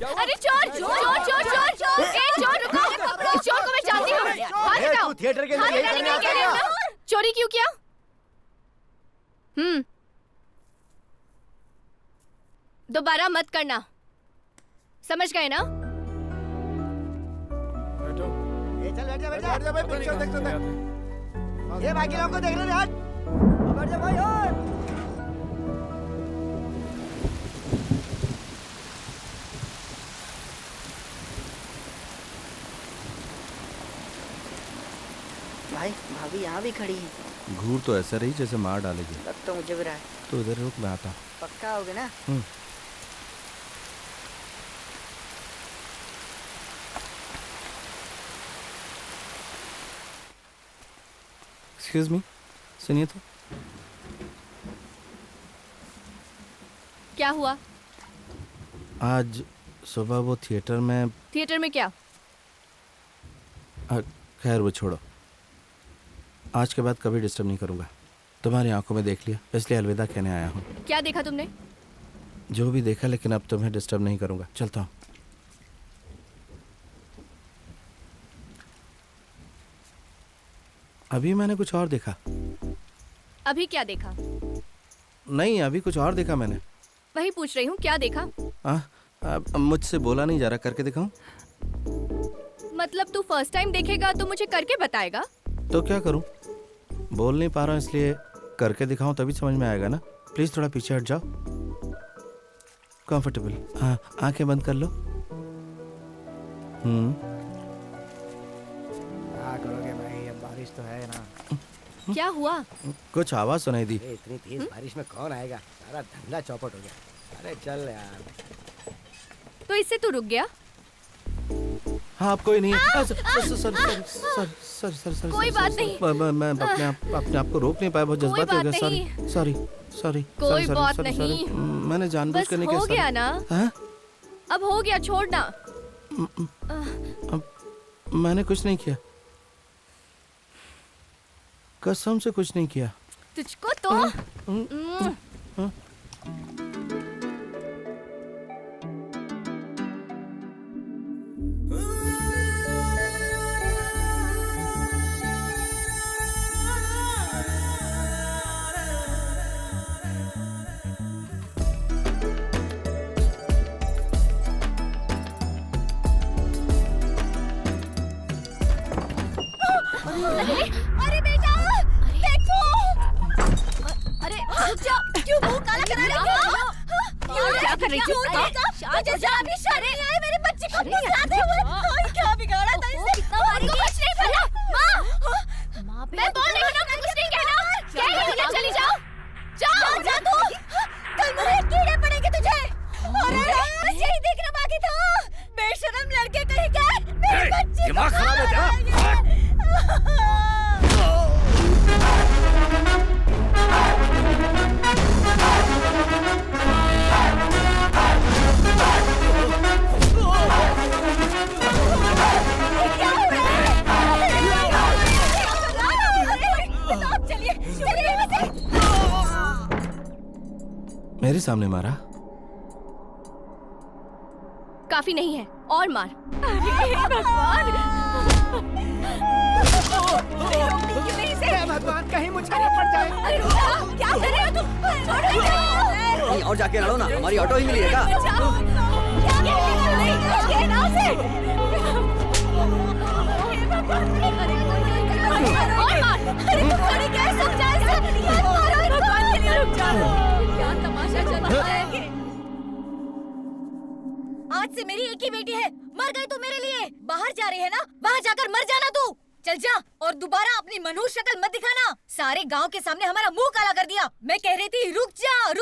G: अरे चोर चोर चोर चोर चोर ए चोर रुको, इस चोर को मैं जानती हूँ। हाथ हटाओ।
H: तू थिएटर के
G: हाथ
H: लिए
G: हटाने के लिए कह रहे हो ना? चोरी क्यों किया? दोबारा मत करना, समझ गए ना?
D: चल बैठ जा भाई, पिक्चर देख तो देख। ये बाकी लोगों को देख रहे हट। बैठ जा भाई और
J: भाई भाभी यहाँ भी खड़ी है।
E: घूर तो ऐसा रही जैसे मार डालेगी।
J: लग तो मुझे भी रहा है।
E: तो इधर रुक, मैं आता।
J: पक्का होगे ना?
E: एक्सक्यूज मी, सुनिए तो।
G: क्या हुआ?
E: आज सुबह वो थिएटर में।
G: थिएटर में क्या?
E: खैर वो छोड़ो, आज के बाद कभी डिस्टर्ब नहीं करूँगा। तुम्हारी आंखों में देख लिया, इसलिए अलविदा कहने आया हूँ।
G: क्या देखा तुमने?
E: जो भी देखा, लेकिन अब तुम्हें डिस्टर्ब नहीं करूँगा। चलता हूँ। अभी मैंने कुछ और देखा।
G: अभी क्या देखा?
E: नहीं, अभी कुछ और देखा मैंने।
G: वही पूछ रही हूँ, क्या देखा?
E: मुझसे बोला नहीं जा रहा, करके दिखाऊं?
G: मतलब तू फर्स्ट टाइम देखेगा तो मुझे करके बताएगा?
E: तो क्या करूं? बोल नहीं पा रहा हूं, इसलिए करके दिखाऊं तभी समझ में आएगा ना। प्लीज थोड़ा पीछे हट जाओ। कंफर्टेबल। हाँ, आंखें बंद कर लो।
H: क्या करोगे भाई, अब बारिश तो है ना।
G: क्या हुआ?
E: कुछ आवाज सुनाई दी।
H: इतनी तेज बारिश में कौन आएगा, सारा धंधा चौपट हो गया। अरे चल यार।
G: तो इससे तू रुक गया?
E: हाँ, अब कोई नहीं है। सॉरी।
G: कोई बात नहीं।
E: मैं अपने आप को रोक नहीं पाया, बहुत जज्बाती हो गया। सॉरी।
G: कोई बात नहीं।
E: मैंने जानबूझ कर नहीं किया।
G: हो गया ना? अब हो गया, छोड़ना।
E: मैंने कुछ नहीं किया, कसम से कुछ नहीं किया।
G: तुझको तो अरे बेटा, देखो। अरे रुक जा, क्यों मुंह काला करा रही हो? क्या कर रही थी? अभी शर्म नहीं आई मेरे बच्चे को फुसलाते हुए? क्या बिगाड़ा था इसने? उनको कुछ नहीं पता। माँ, मैं बोल रही हूँ ना, कुछ नहीं कहना। क्या है? चली जाओ। जा तू। कल मेरे कीड़े पड़ेंगे तुझे। अरे बस यही देखना बाकी था। बेशरम लड़के कहीं के मेरे बच्चे।
I: दिमाग खराब है तेरा।
E: मेरे सामने मारा?
G: काफी नहीं है, और मार। अरे भगवान,
H: भगवान, कहीं मुझे न पड़ जाए।
G: अरे रुक जा, क्या कर रहे हो तुम? छोड़ दो।
L: कहीं और जाके लड़ो ना, हमारी ऑटो ही मिली है क्या?
G: क्या तमाशा चल रहा है? आज से मेरी एक ही बेटी है, मर गई तू मेरे लिए। बाहर जा रही है ना, वहाँ जाकर मर जाना तू। चल जा, और दोबारा अपनी मनुष्य शक्ल मत दिखाना। सारे गांव के सामने हमारा मुंह काला कर दिया। मैं कह रही थी रुक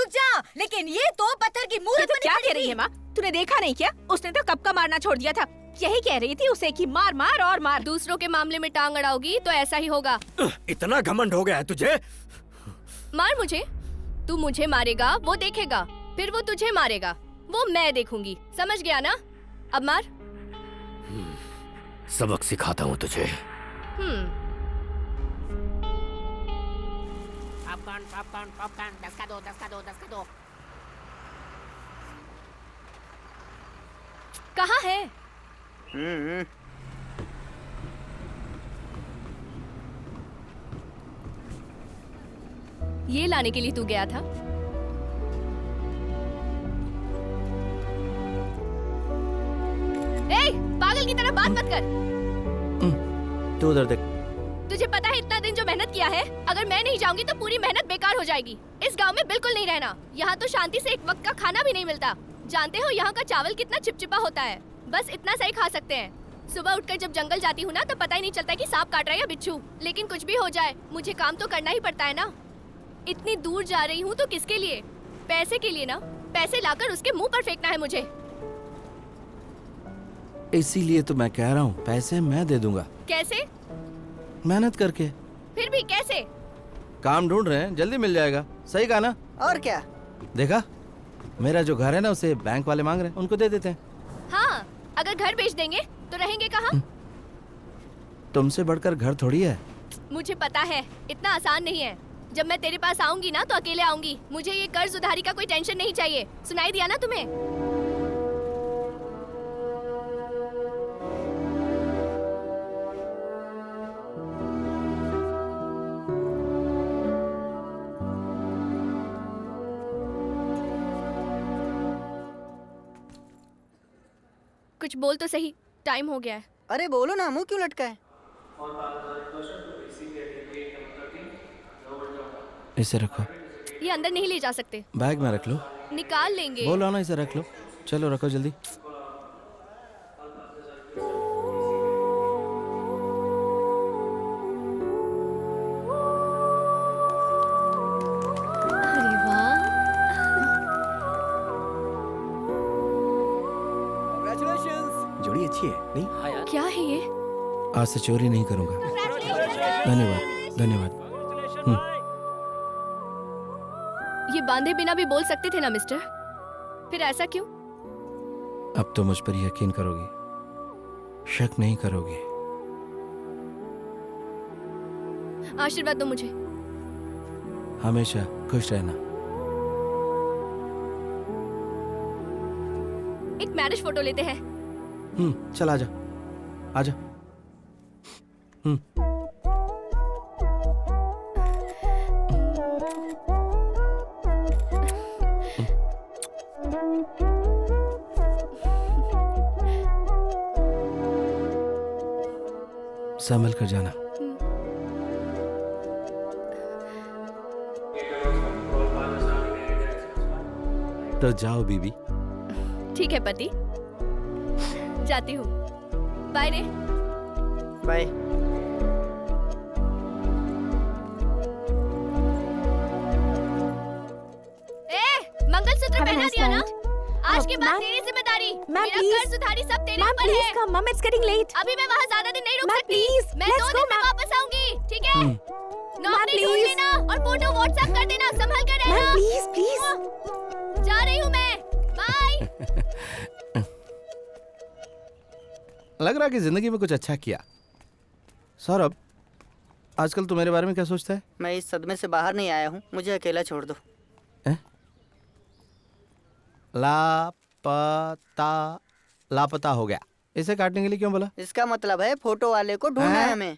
G: जा, लेकिन ये तो पत्थर की मूर्त बनी।
M: क्या कह रही है माँ? तूने देखा नहीं क्या? उसने तो कब का मारना छोड़ दिया था। यही कह रही थी उसे कि मार मार और मार।
G: दूसरों के मामले में टांग अड़ाओगी तो ऐसा ही होगा।
I: इतना घमंड हो गया है तुझे?
G: मार मुझे। तू मुझे मारेगा, वो देखेगा, फिर वो तुझे मारेगा, वो मैं देखूंगी। समझ गया ना? अब मार।
I: सबक सिखाता हूँ तुझे।
M: पॉपकॉर्न 10 का दो।
G: कहाँ है? ये लाने के लिए तू गया था? ए, पागल की तरह बात मत कर।
E: तू उधर देख।
G: तुझे पता है इतना दिन जो मेहनत किया है, अगर मैं नहीं जाऊंगी तो पूरी मेहनत बेकार हो जाएगी। इस गांव में बिल्कुल नहीं रहना। यहाँ तो शांति से एक वक्त का खाना भी नहीं मिलता। जानते हो यहाँ का चावल कितना चिपचिपा होता है? बस इतना सही खा सकते हैं। सुबह उठकर जब जंगल जाती हूँ ना तो पता ही नहीं चलता कि सांप काट रहा है या बिच्छू। लेकिन कुछ भी हो जाए मुझे काम तो करना ही पड़ता है ना। इतनी दूर जा रही हूँ तो किसके लिए? पैसे के लिए ना। पैसे लाकर उसके मुंह पर फेंकना है मुझे।
E: इसीलिए तो मैं कह रहा हूँ पैसे मैं दे दूंगा।
G: कैसे?
E: मेहनत करके।
G: फिर भी कैसे?
E: काम ढूंढ रहे हैं, जल्दी मिल जाएगा। सही कहा ना?
J: और क्या?
E: देखा, मेरा जो घर है ना उसे बैंक वाले मांग रहे हैं, उनको दे देते हैं।
G: हाँ, अगर घर बेच देंगे तो रहेंगे कहाँ?
E: तुमसे बढ़कर घर थोड़ी है।
G: मुझे पता है, इतना आसान नहीं है। जब मैं तेरे पास आऊंगी ना तो अकेले आऊंगी। मुझे ये कर्ज उधारी का कोई टेंशन नहीं चाहिए। सुनाई दिया ना तुम्हें? कुछ बोल तो सही, टाइम हो गया है।
J: अरे बोलो ना, मुंह क्यों लटका है?
E: इसे रखो।
G: ये अंदर नहीं ले जा सकते।
E: बैग में रख लो।
G: निकाल लेंगे।
E: बोलो ना, इसे रख लो। चलो रखो जल्दी।
G: अरे वाह,
H: जोड़ी अच्छी है नहीं?
G: क्या है ये?
E: आज से चोरी नहीं करूंगा। धन्यवाद धन्यवाद।
G: ये बांधे बिना भी बोल सकते थे ना मिस्टर। फिर ऐसा क्यों?
E: अब तो मुझ पर यकीन करोगी, शक नहीं करोगी।
G: आशीर्वाद दो मुझे।
E: हमेशा खुश रहना।
G: एक मैरिज फोटो लेते हैं।
E: चल आजा आजा। संभल कर जाना। तो जाओ बीबी।
G: ठीक है पति, जाती हूँ। बाय रे।
J: बाय।
G: मंगलसूत्र पहना दिया ना? आज के बाद तेरी जिम्मेदारी। मेरा कर्ज उधारी सब तेरे ऊपर है।
M: Mom, it's getting late.
G: अभी मैं वहाँ ज्यादा दिन नहीं रुक सकती।
M: please,
G: मैं
M: let's
G: 2
M: go,
G: दिन में वापस आऊंगी, ठीक है? नौकरी ढूंढ
M: please.
G: लेना और फोटो व्हाट्सएप कर देना। संभल कर रहना।
M: Please, please.
G: जा रही हूँ मैं। बाय।
E: लग रहा कि जिंदगी में कुछ अच्छा किया। सौरभ, आजकल तू मेरे बारे में क्या सोचता है?
J: मैं इस सदमे से बाहर नहीं आया हूँ, मुझे अकेला छोड़ दो।
E: लापता हो गया। इसे काटने के लिए क्यों बोला?
J: इसका मतलब है फोटो वाले को ढूंढना है हमें।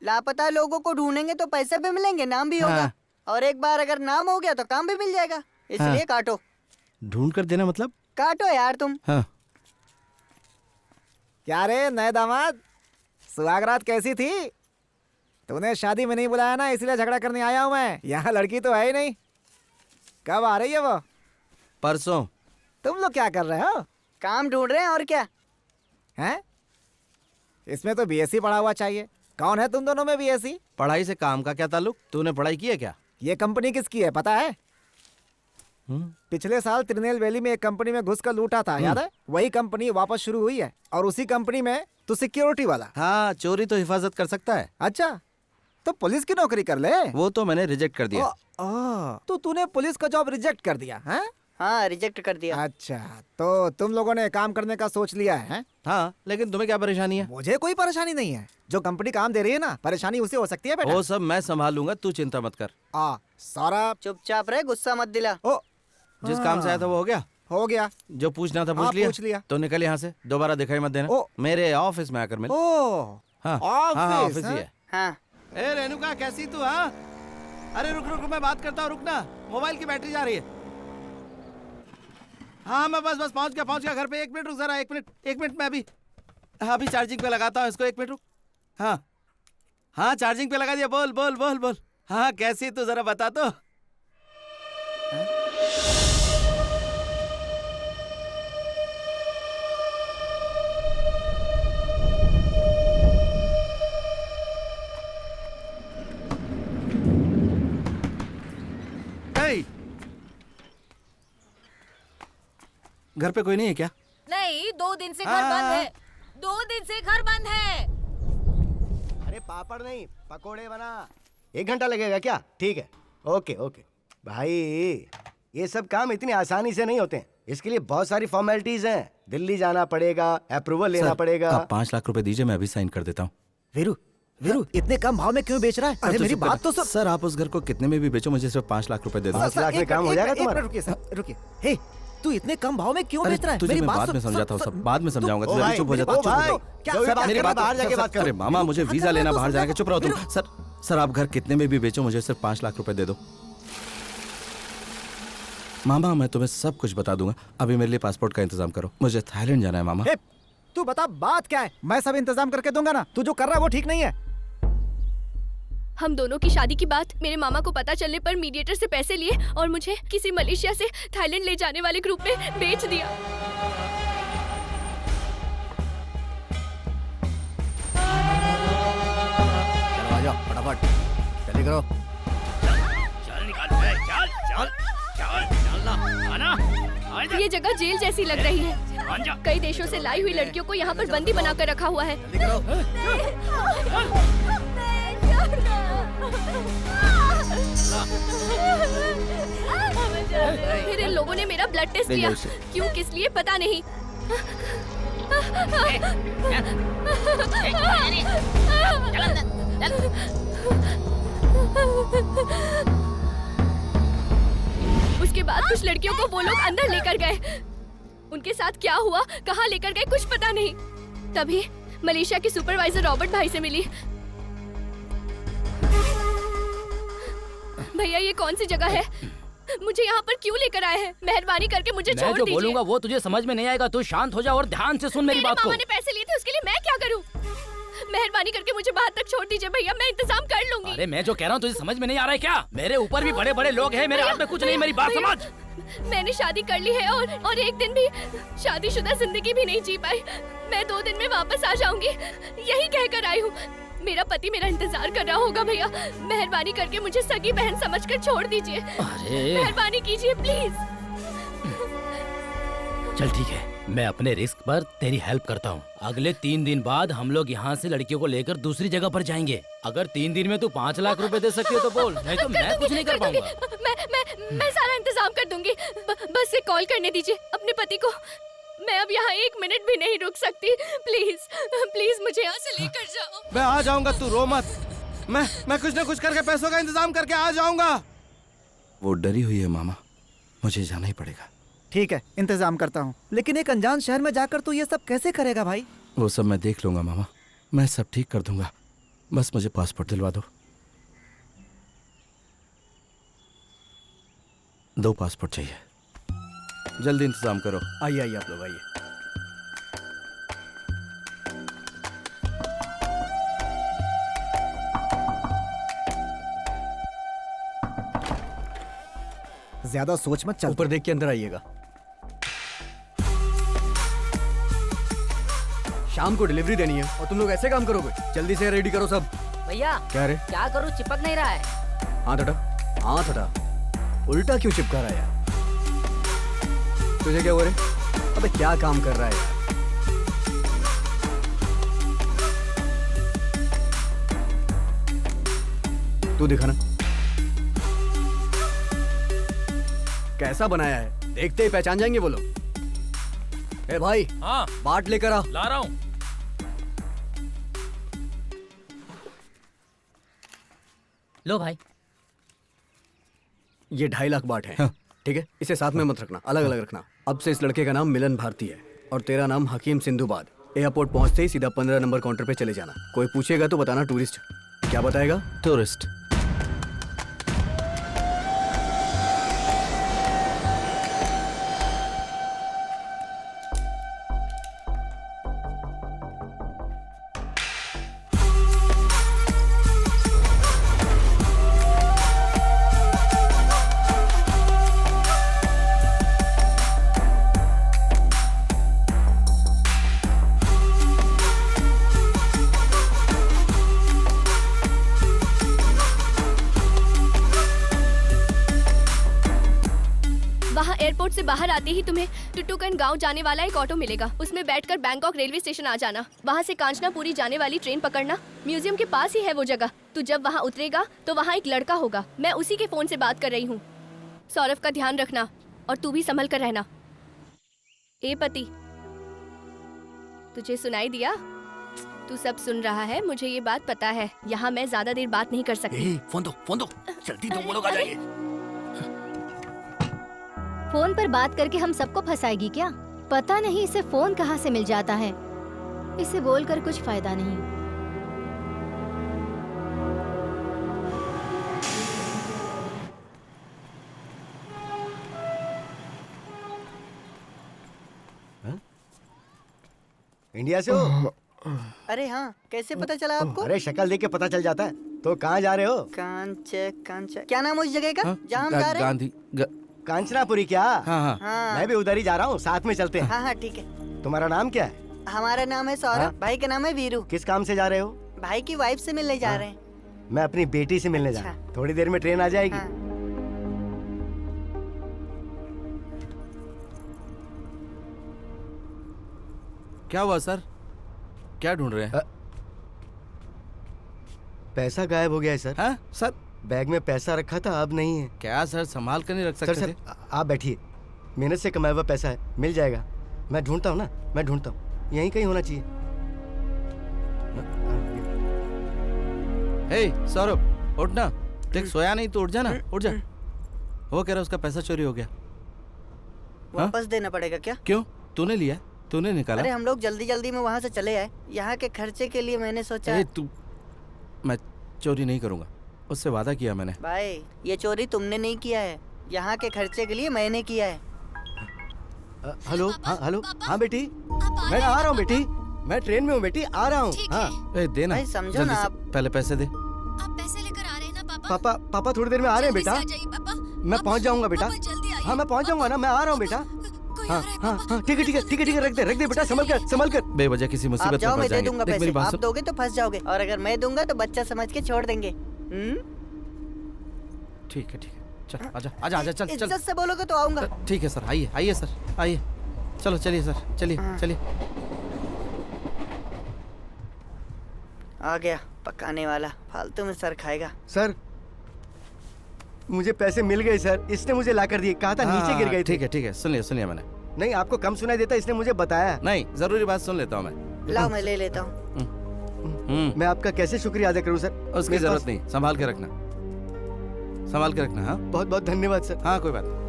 J: लापता लोगों को ढूंढेंगे तो पैसे भी मिलेंगे, नाम भी होगा। और एक बार अगर नाम हो गया तो काम भी मिल जाएगा। इसलिए काटो।
E: ढूंढ कर देना मतलब?
J: काटो यार तुम।
E: हाँ।
H: क्या रे नए दामाद, सुहागरात कैसी थी? तूने शादी में नहीं बुलाया ना, इसलिए झगड़ा करने आया हूँ मैं। यहाँ लड़की तो है ही नहीं। कब आ रही है वो?
E: परसों।
H: तुम लोग क्या कर रहे हो?
J: काम ढूंढ रहे हैं और क्या
H: हैं? इसमें तो बीएससी पढ़ा हुआ चाहिए। कौन है तुम दोनों में बीएससी?
E: पढ़ाई से काम का क्या ताल्लुक? तूने पढ़ाई की है क्या?
H: ये कंपनी किसकी है पता है? पिछले साल त्रिनेल वैली में एक कंपनी में घुस कर लूटा था, याद है? वही कंपनी वापस शुरू हुई है और उसी कंपनी में तू सिक्योरिटी वाला।
E: हाँ, चोरी तो हिफाजत कर सकता है।
H: अच्छा, तो पुलिस की नौकरी कर ले।
E: वो तो मैंने रिजेक्ट कर दिया।
H: तो तूने पुलिस का जॉब रिजेक्ट कर दिया है?
J: हाँ, रिजेक्ट कर दिया।
H: अच्छा, तो तुम लोगों ने काम करने का सोच लिया है?
E: हाँ, लेकिन तुम्हें क्या परेशानी है?
H: मुझे कोई परेशानी नहीं है। जो कंपनी काम दे रही है ना, परेशानी उसे हो सकती है बेटा।
E: वो सब मैं संभाल लूंगा, तू चिंता मत कर।
H: सौरभ
J: चुपचाप रहे, गुस्सा मत दिला।
H: ओ,
E: जिस काम से आया था वो हो गया?
H: हो गया।
E: जो पूछना था
H: हाँ,
E: पूछ लिया।
H: पूछ लिया।
E: तो निकल यहाँ से, दोबारा दिखाई मत देना। मेरे ऑफिस में आकर मिल। हाँ ऑफिस ही है।
J: हाँ।
E: ए रेणुका कैसी तू? हाँ अरे रुक रुक, मैं बात करता हूँ, रुकना, मोबाइल की बैटरी जा रही है। हाँ मैं बस पहुंच गया घर पे। 1 मिनट रुक जरा, 1 मिनट मैं अभी चार्जिंग पे लगाता हूँ इसको। 1 मिनट रुक। हाँ चार्जिंग पे लगा दिया। बोल। हाँ कैसी तू जरा बता तो। घर पे कोई नहीं है क्या?
G: नहीं, 2 दिन से घर बंद है। 2 दिन से घर बंद है।
K: अरे पापड़ नहीं, पकोड़े बना। 1 घंटा लगेगा क्या? ठीक है, ओके भाई। ये सब काम इतनी आसानी से नहीं होते हैं, इसके लिए बहुत सारी फॉर्मेलिटीज हैं। दिल्ली जाना पड़ेगा, अप्रूवल लेना पड़ेगा।
E: आप 5 लाख रुपए दीजिए, मैं अभी साइन कर देता हूँ।
H: वीरू इतने कम भाव में क्यों बेच रहा है? अरे मेरी बात तो सुन।
E: सर आप उस घर को कितने में भी बेचो, मुझे सिर्फ 5 लाख रुपए दे दो।
K: 5 लाख में काम हो जाएगा तुम्हारा।
H: रुकिए। हे, तू इतने कम भाव में क्यों बेच रहा है?
E: तुझे मैं बाद में समझाता हूँ, सब बाद में समझाऊंगा। तू अभी चुप हो जा। मेरी बात बाहर जाके बात कर। अरे मामा मुझे वीजा लेना, बाहर जाके चुप रहो तुम। सर आप घर कितने में भी बेचो, मुझे सिर्फ 5 लाख रुपए दे दो। मामा मैं तुम्हें सब कुछ बता दूंगा, अभी मेरे लिए पासपोर्ट का इंतजाम करो, मुझे थाईलैंड जाना है मामा।
H: तू बता बात क्या है? मैं सब इंतजाम करके दूंगा ना। तू जो कर रहा है वो ठीक नहीं है।
N: हम दोनों की शादी की बात मेरे मामा को पता चलने पर मीडिएटर से पैसे लिए और मुझे किसी मलेशिया से थाईलैंड ले जाने वाले ग्रुप में बेच दिया।
L: चलो आ जाओ फटाफट, जल्दी करो।
B: चल निकाल, चल ना।
N: ये जगह जेल जैसी लग रही है। कई देशों से लाई हुई लड़कियों को यहाँ पर बंदी बनाकर रखा हुआ है। फिर इन लोगों ने मेरा ब्लड टेस्ट किया, क्यों किस लिए पता नहीं। उसके बाद कुछ लड़कियों को वो लोग अंदर लेकर गए। उनके साथ क्या हुआ, कहाँ लेकर गए, कुछ पता नहीं। तभी मलेशिया के सुपरवाइजर रॉबर्ट भाई से मिली। भैया ये कौन सी जगह है? मुझे यहाँ पर क्यों लेकर आए हैं? मेहरबानी करके मुझे छोड़ दीजिए।
B: मैं जो बोलूंगा वो तुझे समझ में नहीं आएगा। तू शांत हो जा और ध्यान से सुन मेरी बात को।
N: मामा ने पैसे लिए थे, उसके लिए मैं क्या करूँ? मेहरबानी करके मुझे बाहर तक छोड़ दीजिए भैया, मैं इंतजाम कर लूंगी।
B: अरे मैं जो कह रहा हूँ तुझे समझ में नहीं आ रहा है क्या? मेरे ऊपर भी बड़े बड़े लोग हैं, मेरे हाथ में कुछ नहीं। मेरी बात समझ।
N: मैंने शादी कर ली है और एक दिन भी शादीशुदा जिंदगी भी नहीं जी पाई। मैं 2 दिन में वापस आ जाऊंगी, यही कहकर आई हूँ। मेरा पति मेरा इंतजार कर रहा होगा भैया। मेहरबानी करके मुझे सगी बहन समझकर छोड़ दीजिए। मेहरबानी कीजिए प्लीज।
B: चल ठीक है, मैं अपने रिस्क पर तेरी हेल्प करता हूँ। अगले 3 दिन बाद हम लोग यहाँ से लड़कियों को लेकर दूसरी जगह पर जाएंगे। अगर 3 दिन में तू 5 लाख रुपए दे सकती है तो बोल, नहीं तो मैं कुछ नहीं कर पाऊंगा।
N: मैं सारा इंतजाम कर दूंगी। बस एक कॉल करने दीजिए अपने पति को। मैं अब यहाँ 1 मिनट भी नहीं रुक सकती। प्लीज मुझे यहाँ से लेकर जाओ।
E: मैं आ जाऊंगा, तू रो मत। मैं कुछ ना कुछ करके पैसों का इंतजाम करके आ जाऊंगा। वो डरी हुई है मामा, मुझे जाना ही पड़ेगा।
H: ठीक है, इंतजाम करता हूँ, लेकिन एक अनजान शहर में जाकर तू ये सब कैसे करेगा भाई?
E: वो सब मैं देख लूंगा मामा, मैं सब ठीक कर दूंगा। बस मुझे पासपोर्ट दिलवा दो। 2 पासपोर्ट चाहिए, जल्दी इंतजाम करो।
L: आइए आप लोग आइए।
H: ज्यादा सोच मत, चल।
L: ऊपर देख के अंदर आइएगा। शाम को डिलीवरी देनी है और तुम लोग ऐसे काम करोगे? जल्दी से रेडी करो सब।
G: भैया
L: क्या रे?
G: क्या करूँ, चिपक नहीं रहा है।
L: हाथ हटा। उल्टा क्यों चिपका रहा है यार? तुझे क्या हुआ रे? अबे क्या काम कर रहा है यार? तू दिखा ना कैसा बनाया है, देखते ही पहचान जाएंगे वो लोग। ए भाई,
B: हाँ
L: बाट लेकर आ।
B: ला रहा हूँ। लो भाई।
L: ये 2.5 लाख बाट है।
E: हाँ,
L: ठीक है? इसे साथ में मत रखना, अलग अलग रखना। अब से इस लड़के का नाम मिलन भारती है और तेरा नाम हकीम सिंधुबाद। एयरपोर्ट पहुंचते ही सीधा 15 नंबर काउंटर पे चले जाना। कोई पूछेगा तो बताना टूरिस्ट। क्या बताएगा?
E: टूरिस्ट।
N: एयरपोर्ट से बाहर आते ही तुम्हें टुटुकन गांव जाने वाला एक ऑटो मिलेगा। उसमें बैठकर बैंकॉक रेलवे स्टेशन आ जाना। वहां से कांचनापुरी जाने वाली ट्रेन पकड़ना। म्यूजियम के पास ही है वो जगह। तू जब वहां उतरेगा तो वहां एक लड़का होगा। मैं उसी के फोन से बात कर रही हूँ। सौरभ का ध्यान रखना और तू भी संभल कर रहना। ए पति, तुझे सुनाई दिया? तू सब सुन रहा है, मुझे ये बात पता है। यहाँ मैं ज्यादा देर बात नहीं कर सकती।
B: फोन दो जल्दी दो, वो लोग आ जाएंगे।
C: फोन पर बात करके हम सबको फंसाएगी क्या? पता नहीं इसे फोन कहाँ से मिल जाता है। इसे बोलकर कुछ फायदा नहीं।
K: इंडिया से हो?
J: अरे हाँ, कैसे पता चला आपको?
K: अरे शक्ल देख के पता चल जाता है। तो कहाँ जा रहे हो?
J: कांच क्या नाम है उस जगह का? जहाँ हम जा रहे हैं?
E: गांधी
K: कांचनापुरी क्या?
E: हाँ।
K: मैं भी उधर ही जा रहा हूँ, साथ में चलते हैं।
J: हाँ ठीक है।
K: तुम्हारा नाम क्या है?
J: हमारा नाम है सौरभ। भाई का नाम है वीरू।
K: किस काम से जा रहे हो?
J: भाई की वाइफ से मिलने जा रहे हैं।
K: मैं अपनी बेटी से मिलने जा रहा हूँ। थोड़ी देर में ट्रेन आ जाएगी।
E: क्या हुआ सर? क्या ढूंढ रहे हैं?
K: पैसा गायब हो गया है सर।
E: हाँ सर,
K: बैग में पैसा रखा था, अब नहीं है।
E: क्या सर, संभाल कर नहीं रख सकते?
K: सर आप बैठिए, मेहनत से कमाया हुआ पैसा है, मिल जाएगा। मैं ढूंढता हूँ ना, मैं ढूंढता हूँ, यहीं कहीं होना चाहिए।
E: हे सौरभ, उठना। देख सोया नहीं तो उठ जा ना, उठ जा। वो कह रहा उसका पैसा चोरी हो गया।
J: वापस देना पड़ेगा क्या?
E: क्यों? तूने लिया, तूने निकाला।
J: अरे हम लोग जल्दी जल्दी में वहाँ से चले आए। यहाँ के खर्चे के लिए मैंने सोचा।
E: तू, मैं चोरी नहीं करूँगा, उससे वादा किया मैंने।
J: भाई ये चोरी तुमने नहीं किया है, यहाँ के खर्चे के लिए मैंने किया है।
K: हेलो, हाँ हेलो, हाँ बेटी, मैं आ रहा हूँ बेटी, मैं ट्रेन में हूँ बेटी, आ रहा हूँ। हाँ
E: देना,
J: भाई समझो ना आप।
E: पहले पैसे दे।
G: आप पैसे लेकर आ रहे हैं ना पापा?
K: पापा थोड़ी देर में आ रहे हैं बेटा। मैं पहुँच जाऊंगा बेटा। हाँ मैं पहुँच जाऊंगा ना, मैं आ रहा हूँ बेटा। हाँ ठीक है ठीक है, रख दे बेटा, संभल कर। बेवजह किसी मुसीबत में
J: जाओ, मैं
K: फंस
J: दे
K: जाएंगे।
J: दूंगा पैसे। आप दोगे तो फंस जाओगे, और अगर मैं दूंगा तो बच्चा समझ के छोड़ देंगे।
E: ठीक है, चल आजा, चल।
J: इज्जत से बोलोगे तो आऊंगा।
E: ठीक है सर, आइए सर, आइए। चलो चलिए सर, चलिए।
J: आ गया पकाने वाला, फालतू में सर खाएगा।
K: सर मुझे पैसे मिल गए सर, इसने मुझे ला कर दिए, कहा था नीचे गिर गए।
E: ठीक है, सुन लिया मैंने।
K: नहीं आपको कम सुनाई देता, इसने मुझे बताया।
E: नहीं, जरूरी बात सुन लेता हूँ मैं।
J: लाओ मैं ले लेता हूँ।
K: मैं आपका कैसे शुक्रिया अदा करूँ सर?
E: उसकी जरूरत नहीं, संभाल के रखना। हाँ।
K: बहुत बहुत धन्यवाद सर।
E: हाँ कोई बात नहीं।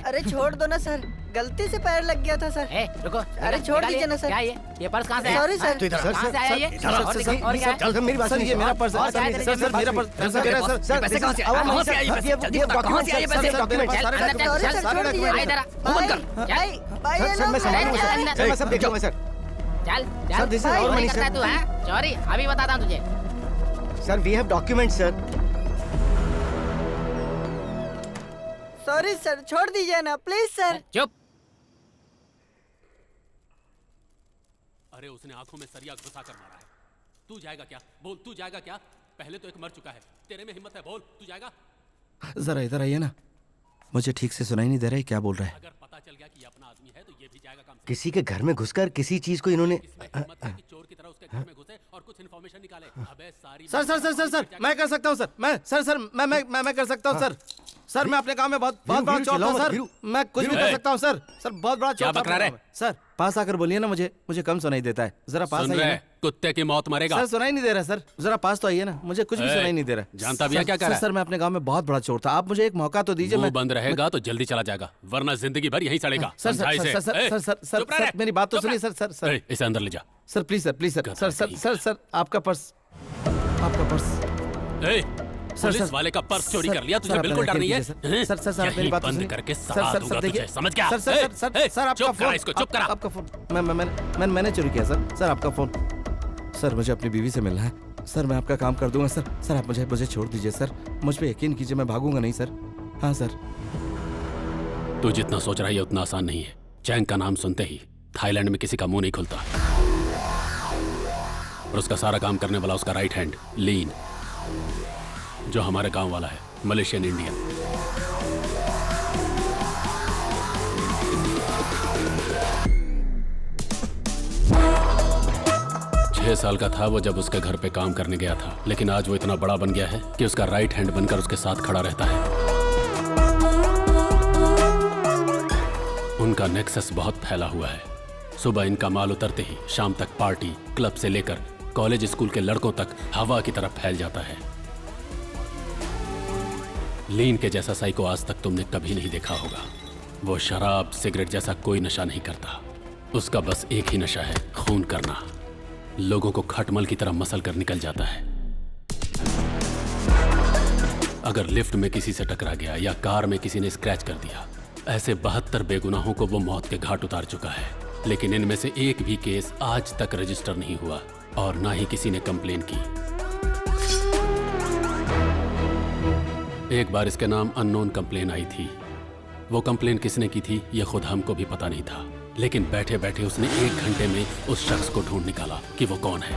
J: अरे छोड़ दो ना सर, गलती से पैर लग गया था सर।
B: रुको,
J: अरे छोड़ दीजिए ना सर।
B: क्या ये पर्स कहाँ से आया?
J: Sorry sir.
B: कहाँ से आया ये?
K: सर मेरी बात सुनिए, मेरा पर्स सर, मेरा पर्स सर,
A: पैसे कहाँ से आए? कहाँ से आए पैसे? जल्दी बताओ, कहाँ से आए पैसे?
K: सर मैं संभालूंगा सर, मैं सब देख लूंगा सर।
B: चल
K: sir, this is our money, sir.
B: तू है चोरी, अभी बताता हूँ तुझे।
K: Sir we have document sir.
J: Sorry sir, छोड़ दीजिए ना प्लीज सर।
B: चुप।
O: अरे उसने आंखों में सरिया घुसा कर मारा है। तू जाएगा क्या? बोल, तू जाएगा क्या? पहले तो एक मर चुका है, तेरे में हिम्मत है, बोल तू जाएगा?
E: जरा इधर आइए ना, मुझे ठीक से सुनाई नहीं दे रहा है क्या बोल रहा है।
O: अगर पता चल गया कि ये अपना आदमी है तो ये भी जाएगा काम से।
K: किसी के घर में घुसकर किसी चीज को इन्होंने
O: हिम्मत है कि चोर की तरह उसके घर में घुसे और कुछ इन्फॉर्मेशन निकाले। अबे सारी
E: sir sir sir sir sir मैं कर सकता हूँ सर, मैं कर सकता हूँ सर मैं अपने काम में बहुत बड़ा चोर हूँ सर, मैं कुछ भी कर सकता हूँ सर बहुत बड़ा चोर।
O: क्या बकरा रहे?
E: सर पास आकर बोलिए ना, मुझे कम सुनाई देता है, जरा पास
O: सुन
E: आइए
O: रहे?
E: ना।
O: कुत्ते की मौत मरेगा।
E: सर सुनाई नहीं दे रहा सर, जरा पास तो आइए ना, मुझे कुछ भी सुनाई नहीं दे रहा।
O: जानता भी है क्या कर रहा है?
E: सर मैं अपने गांव में बहुत बड़ा चोर था, आप मुझे एक मौका तो दीजिए।
O: मुंह बंद रहेगा तो जल्दी चला जाएगा, वरना जिंदगी भर यहीं सड़ेगा।
E: सर सर मेरी बात तो सुनिए सर
O: इसे अंदर ले जा।
E: सर प्लीज सर आपका पर्स
O: पुलिस वाले का पर्स चोरी कर लिया, तुझे बिल्कुल डर नहीं है?
E: सर मेरी बात
O: बंद करके सजा दूंगा तुझे, समझ गया?
E: सर आपका फोन,
O: इसको चुप करा।
E: आपका फोन मैंने चोरी किया सर आपका फोन। सर मुझे अपनी बीवी से मिलना है सर, मैं आपका काम कर दूंगा सर आप मुझे छोड़ दीजिए सर, मुझ पे यकीन कीजिए, मैं भागूंगा नहीं सर। हाँ सर।
O: तू जितना सोच रहा है उतना आसान नहीं है। चैंग का नाम सुनते ही थाईलैंड में किसी का मुंह नहीं खुलता, और उसका सारा काम करने वाला उसका राइट हैंड लीन, जो हमारे गांव वाला है, मलेशियन इंडियन। छह साल का था वो जब उसके घर पे काम करने गया था, लेकिन आज वो इतना बड़ा बन गया है कि उसका राइट हैंड बनकर उसके साथ खड़ा रहता है। उनका नेक्सस बहुत फैला हुआ है। सुबह इनका माल उतरते ही शाम तक पार्टी, क्लब से लेकर कॉलेज स्कूल के लड़कों तक हवा की तरफ फैल जाता है। लीन के जैसा साइको आज तक तुमने कभी नहीं देखा होगा। वो शराब सिगरेट जैसा कोई नशा नहीं करता, उसका बस एक ही नशा है, खून करना। लोगों को खटमल की तरह मसल कर निकल जाता है। अगर लिफ्ट में किसी से टकरा गया या कार में किसी ने स्क्रैच कर दिया, ऐसे 72 बेगुनाहों को वो मौत के घाट उतार चुका है, लेकिन इनमें से एक भी केस आज तक रजिस्टर नहीं हुआ और ना ही किसी ने कंप्लेन की। एक बार इसके नाम अननोन कंप्लेन आई थी। वो कंप्लेन किसने की थी ये खुद हमको भी पता नहीं था, लेकिन बैठे बैठे उसने 1 घंटे में उस शख्स को ढूंढ निकाला कि वो कौन है।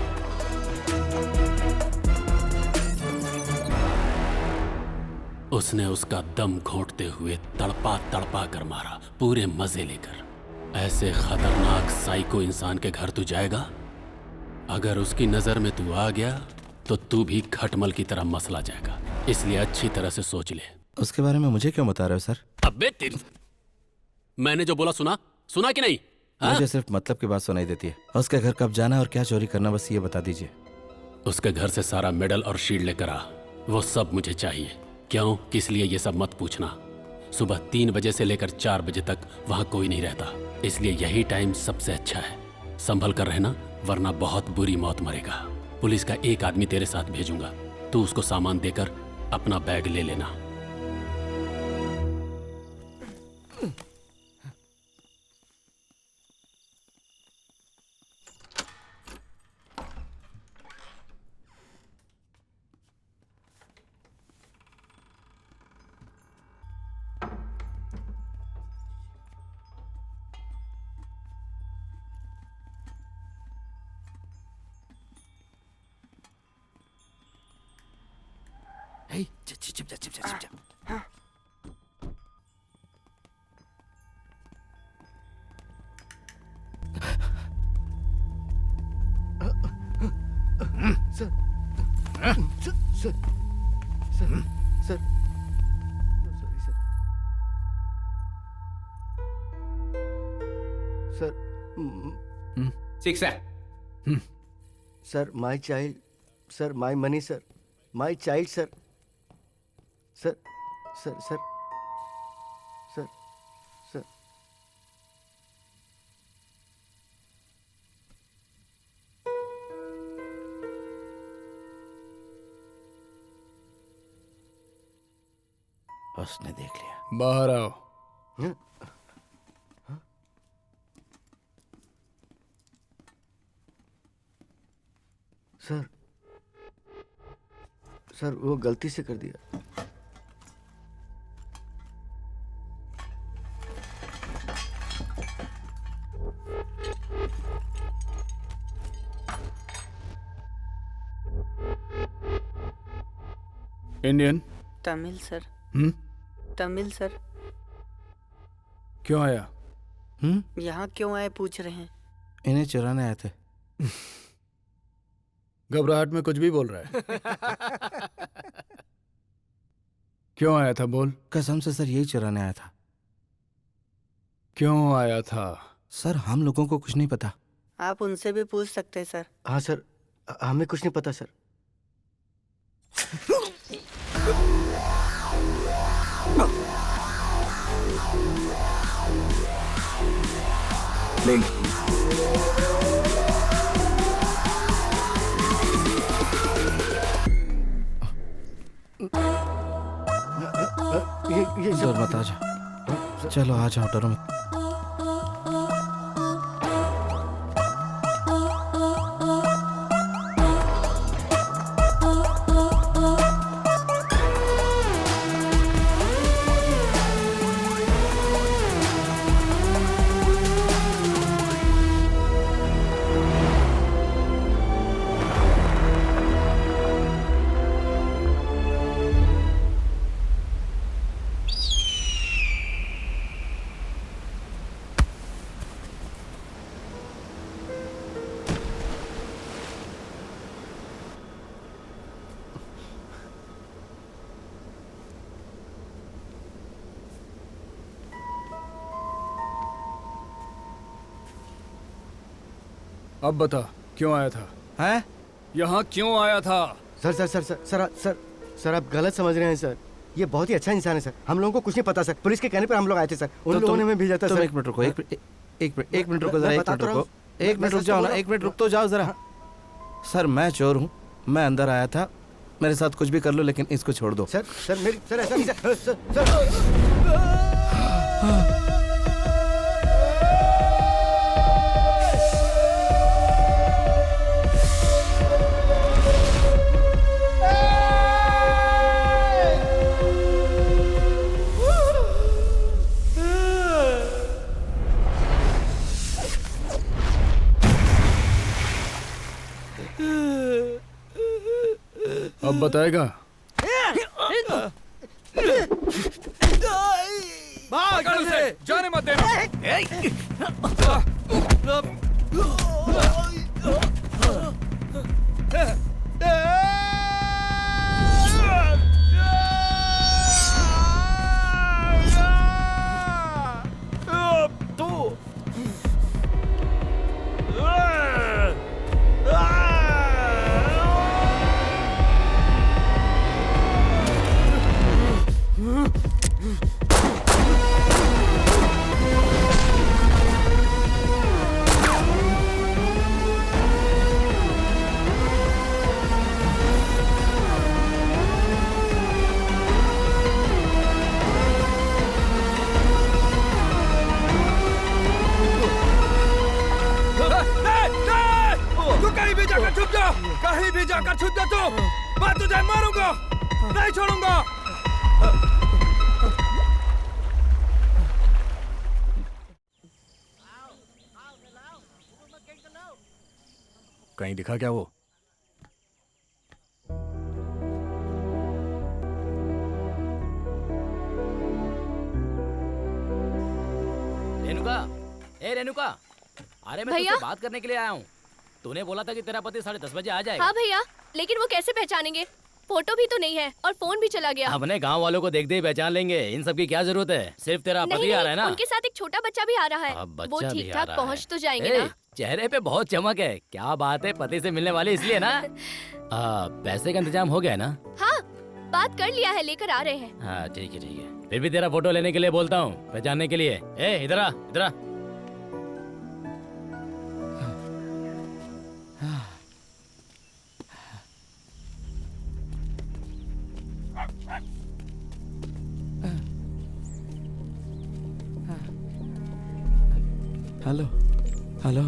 O: उसने उसका दम घोंटते हुए तड़पा तड़पा कर मारा, पूरे मजे लेकर। ऐसे खतरनाक साइको इंसान के घर तू जाएगा? अगर उसकी नजर में तू आ गया तो तू भी खटमल की तरह मसला जाएगा, इसलिए अच्छी तरह से सोच ले।
E: उसके बारे में मुझे क्यों बता रहे हो सर?
O: अबे तेरी, मैंने जो बोला सुना कि नहीं?
E: मुझे सिर्फ मतलब की बात सुनाई देती है। उसके घर कब जाना और क्या चोरी करना, बस ये बता दीजिए।
O: उसके घर से सारा मेडल और शील्ड लेकर आ, वो सब मुझे चाहिए। क्यों, किस लिए ये सब मत पूछना। सुबह 3 बजे से लेकर 4 बजे तक वहां कोई नहीं रहता, इसलिए यही टाइम सबसे अच्छा है। संभल कर रहना, वरना बहुत बुरी मौत मरेगा। पुलिस का एक आदमी तेरे साथ भेजूंगा, तू उसको सामान देकर अपना बैग ले लेना।
E: चुप जा।
K: Sir my child, sir my money, sir my child, sir sir sir sir sir sir
E: उसने देख लिया।
L: बाहर आओ।
K: सर सर वो गलती से कर दिया।
L: इंडियन?
J: तमिल सर।
L: हम्म?
J: तमिल सर।
L: क्यों आया?
J: यहाँ क्यों आए पूछ रहे हैं।
E: इन्हें चुराने आए थे।
L: घबराहट में कुछ भी बोल रहा है। क्यों आया था बोल।
E: कसम से सर यही चुराने आया था।
L: क्यों आया था।
E: सर हम लोगों को कुछ नहीं पता।
J: आप उनसे भी पूछ सकते हैं सर।
K: हाँ सर, हमें कुछ नहीं पता सर।
L: ले
E: सर मत आ जाओ। चलो आ जाओ, डरो मत।
L: अब बता क्यों आया था।
E: हैं?
L: यहाँ क्यों आया था।
K: Sir sir sir sir sir sir sir आप गलत समझ रहे हैं सर। ये बहुत ही अच्छा इंसान है सर। हम लोगों को कुछ नहीं पता सर। पुलिस के कहने पर हम लोग आए थे सर। उन लोगों ने हमें भेजा था सर।
E: एक मिनट रुको, एक मिनट रुको जरा, एक मिनट रुको, एक मिनट रुक जाओ ना, एक मिनट रुक तो जाओ जरा। सर मैं चोर हूँ, मैं अंदर आया था, मेरे साथ कुछ भी कर लो लेकिन इसको छोड़ दो।
K: सर सर मेरी सर ऐसा नहीं सर।
L: अब बताएगा।
B: भाग उसे, जाने मत देना। कहीं भी जाकर छुप जा तू, मैं तुझे मारूंगा, नहीं छोड़ूंगा।
L: कहीं दिखा क्या वो।
B: रेनुका, ए रेनुका, अरे मैं
N: भैया?
B: तुझसे बात करने के लिए आया हूँ। तूने बोला था कि तेरा पति 10:30 बजे आ जाएगा।
N: हाँ भैया, लेकिन वो कैसे पहचानेंगे? फोटो भी तो नहीं है और फोन भी चला गया।
B: अपने गांव वालों को देखते ही पहचान लेंगे, इन सब की क्या जरूरत है। सिर्फ तेरा पति आ रहा है ना।
N: उनके साथ एक छोटा बच्चा भी आ रहा है।
B: अब
N: वो
B: बच्चा भी
N: ठीक
B: आ
N: ठाक
B: रहा
N: पहुँच
B: है।
N: तो जाएंगे
B: ए,
N: ना।
B: चेहरे पे बहुत चमक है। क्या बात है, पति से मिलने वाले इसलिए ना। पैसे का इंतजाम हो गया ना?
N: हाँ, बात कर लिया है, लेकर आ रहे हैं।
B: हाँ ठीक है ठीक है। फिर भी तेरा फोटो लेने के लिए बोलता हूँ, पहचानने के लिए। ए इधर आ, इधर आ।
E: Hello hello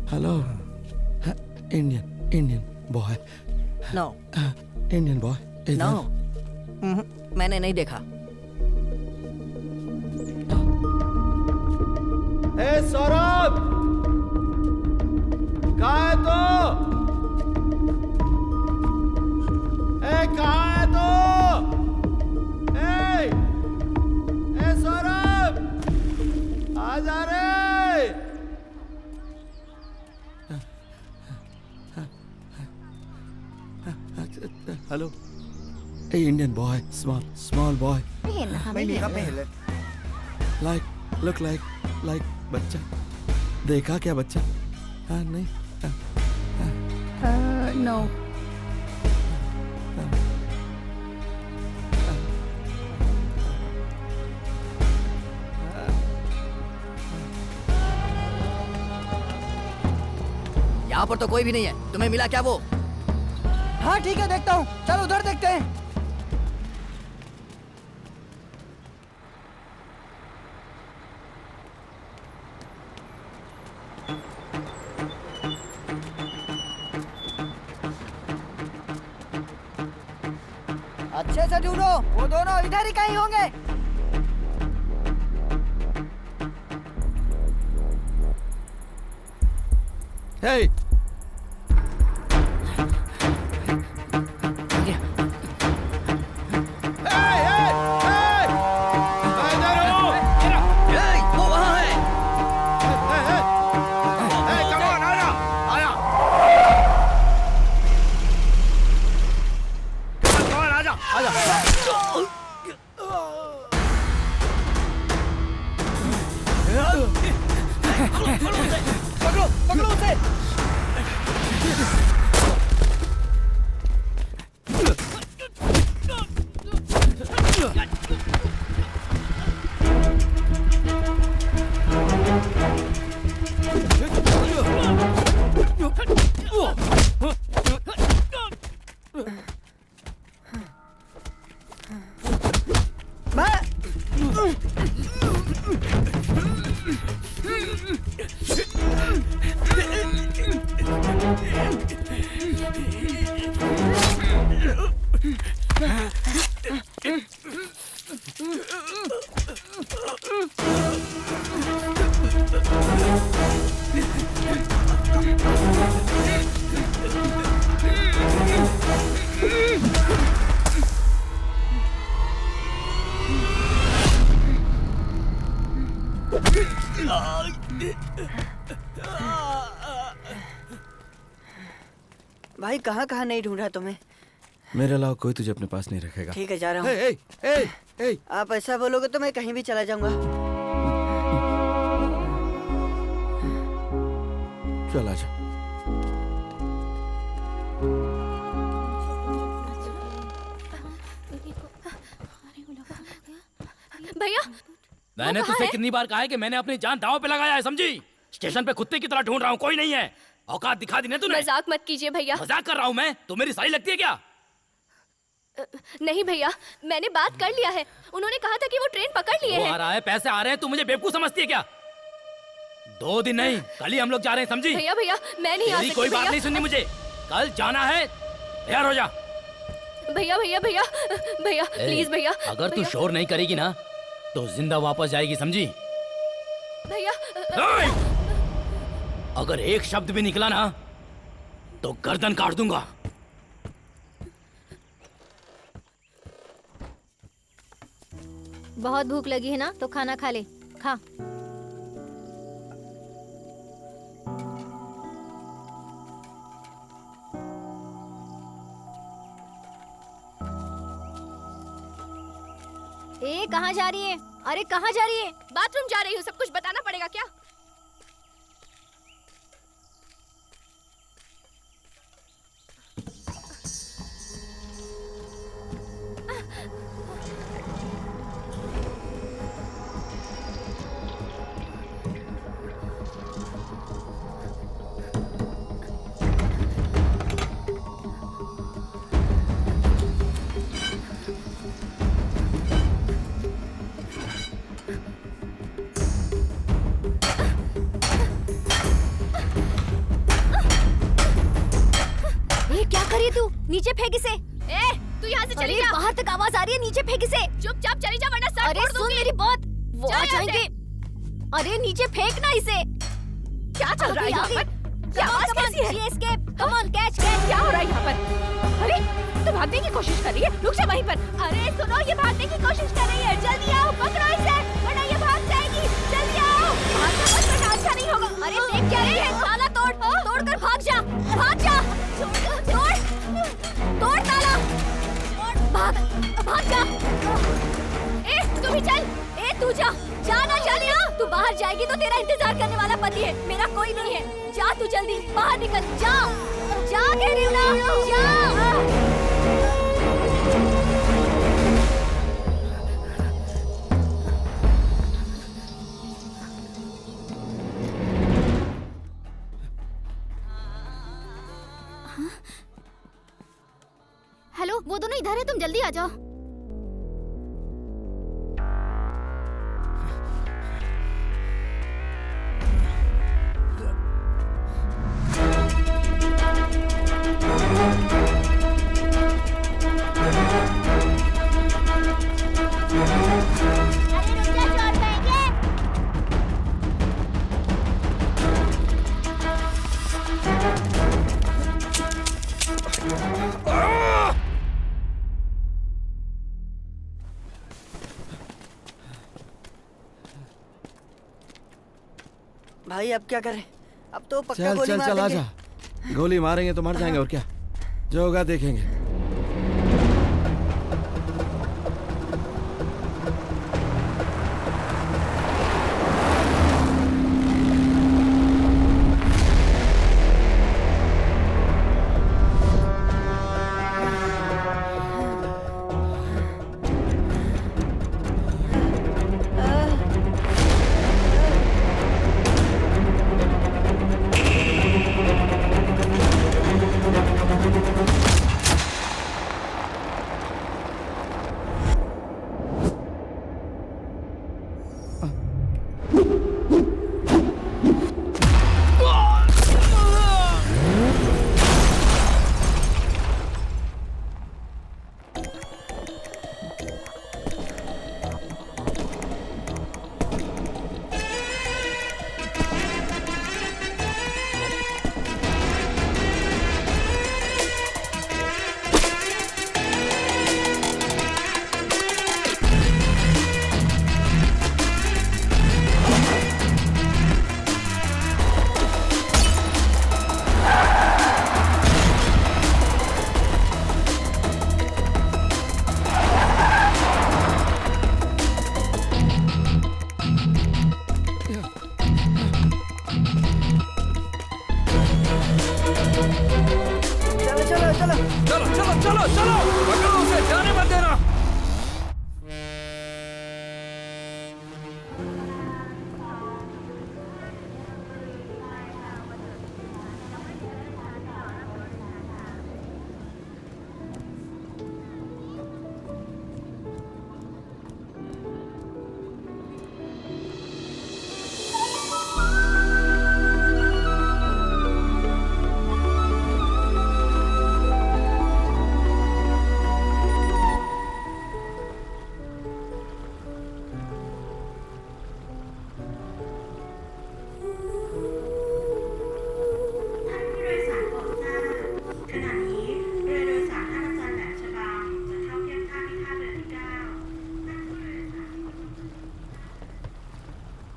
E: hello. Indian boy.
D: No
E: Indian boy.
D: No, मैंने नहीं देखा।
E: ए सौरभ, कहाँ है तो? ए कहाँ है तो? ए सौरभ, आ जा रे। Indian boy, small boy.
C: ไม่เห็นนะคะ
H: ไม่มีครับไม่เห็นเลย
E: Look like बच्चा. देखा क्या बच्चा? हाँ नहीं.
C: no.
A: यहाँ पर तो कोई भी नहीं है। तुम्हें मिला क्या वो?
J: हाँ ठीक है, देखता हूँ। चल उधर देखते हैं। अच्छे से ढूंढो, वो दोनों इधर ही कहीं होंगे।
E: Hey!
J: पकड़ो उसे। भाई कहाँ कहाँ नहीं ढूंढा तुम्हें?
E: मेरे अलावा कोई तुझे अपने पास नहीं रखेगा।
J: ठीक है, जा रहा हूँ। आप ऐसा बोलोगे तो मैं कहीं भी चला जाऊंगा।
E: चल आजा।
N: भैया
B: मैंने तुझसे कितनी बार कहा है कि मैंने अपनी जान दांव पे लगाया है, समझी? स्टेशन पे कुत्ते की तरह ढूंढ रहा हूँ, कोई नहीं है। औकात दिखा दी ना तूने।
N: मजाक मत कीजिए भैया।
B: मजाक कर रहा हूँ मैं? तो मेरी साली लगती है क्या?
N: नहीं भैया, मैंने बात कर लिया है। उन्होंने कहा था कि वो ट्रेन पकड़ लिए हैं।
B: आ रहा है, पैसे आ रहे हैं, तू मुझे बेवकूफ समझती है क्या? 2 दिन नहीं, कल ही हम लोग जा रहे हैं, समझी?
N: भैया भैया मैं नहीं आ सकती।
B: कोई बात नहीं सुननी मुझे, कल जाना है, तैयार हो जा।
N: भैया भैया भैया भैया प्लीज भैया।
B: अगर तू शोर नहीं करेगी ना तो जिंदा वापस जाएगी, समझी?
N: भैया
B: अगर एक शब्द भी निकला ना तो गर्दन काट दूंगा।
C: बहुत भूख लगी है ना, तो खाना खा ले, खा। ए, कहाँ जा रही है? अरे कहाँ जा रही है?
N: बाथरूम जा रही हूँ, सब कुछ बताना पड़ेगा क्या?
C: तू नीचे फेंक इसे।
N: ए, तू यहाँ से चली जा।
C: बाहर तक आवाज आ रही है, नीचे फेंक इसे।
N: चुपचाप चली जा वरना सर
C: अरे
N: फोड़
C: सुन
N: दूंगी।
C: मेरी बात, वो आ जाएंगे। अरे नीचे फेंकना इसे।
N: क्या चल रहा है यहाँ पर? ये आवाज कैसी है?
C: ये escape, come on catch catch.
N: क्या हो रहा है यहाँ पर? अरे तो भागने की कोशिश कर रही है, रुक जा वहीं पर। अरे सुनो, ये भागने की कोशिश कर रही है, जल्दी आओ, पकड़ो इसे वरना ये भाग जाएगी। जल्दी आओ, भागना मत वरना अच्छा नहीं होगा।
C: अरे देख क्या रही है, ताला तोड़, तोड़कर भाग जा, भाग जा, तोड़ ताला, भाग।
G: जा ना शालिया, तू बाहर जाएगी तो तेरा इंतजार करने वाला पति है, मेरा कोई नहीं है। जा तू जल्दी बाहर निकल, जा जा कह रही हूँ ना, जा।
C: हेलो, वो दोनों इधर है, तुम जल्दी आ जाओ।
J: भाई अब क्या करें? अब तो पक्का
E: चल
J: गोली
E: चल
J: मार
E: चल आ
J: देंगे।
E: जा, गोली मारेंगे तो मर जाएंगे और क्या, जो होगा देखेंगे।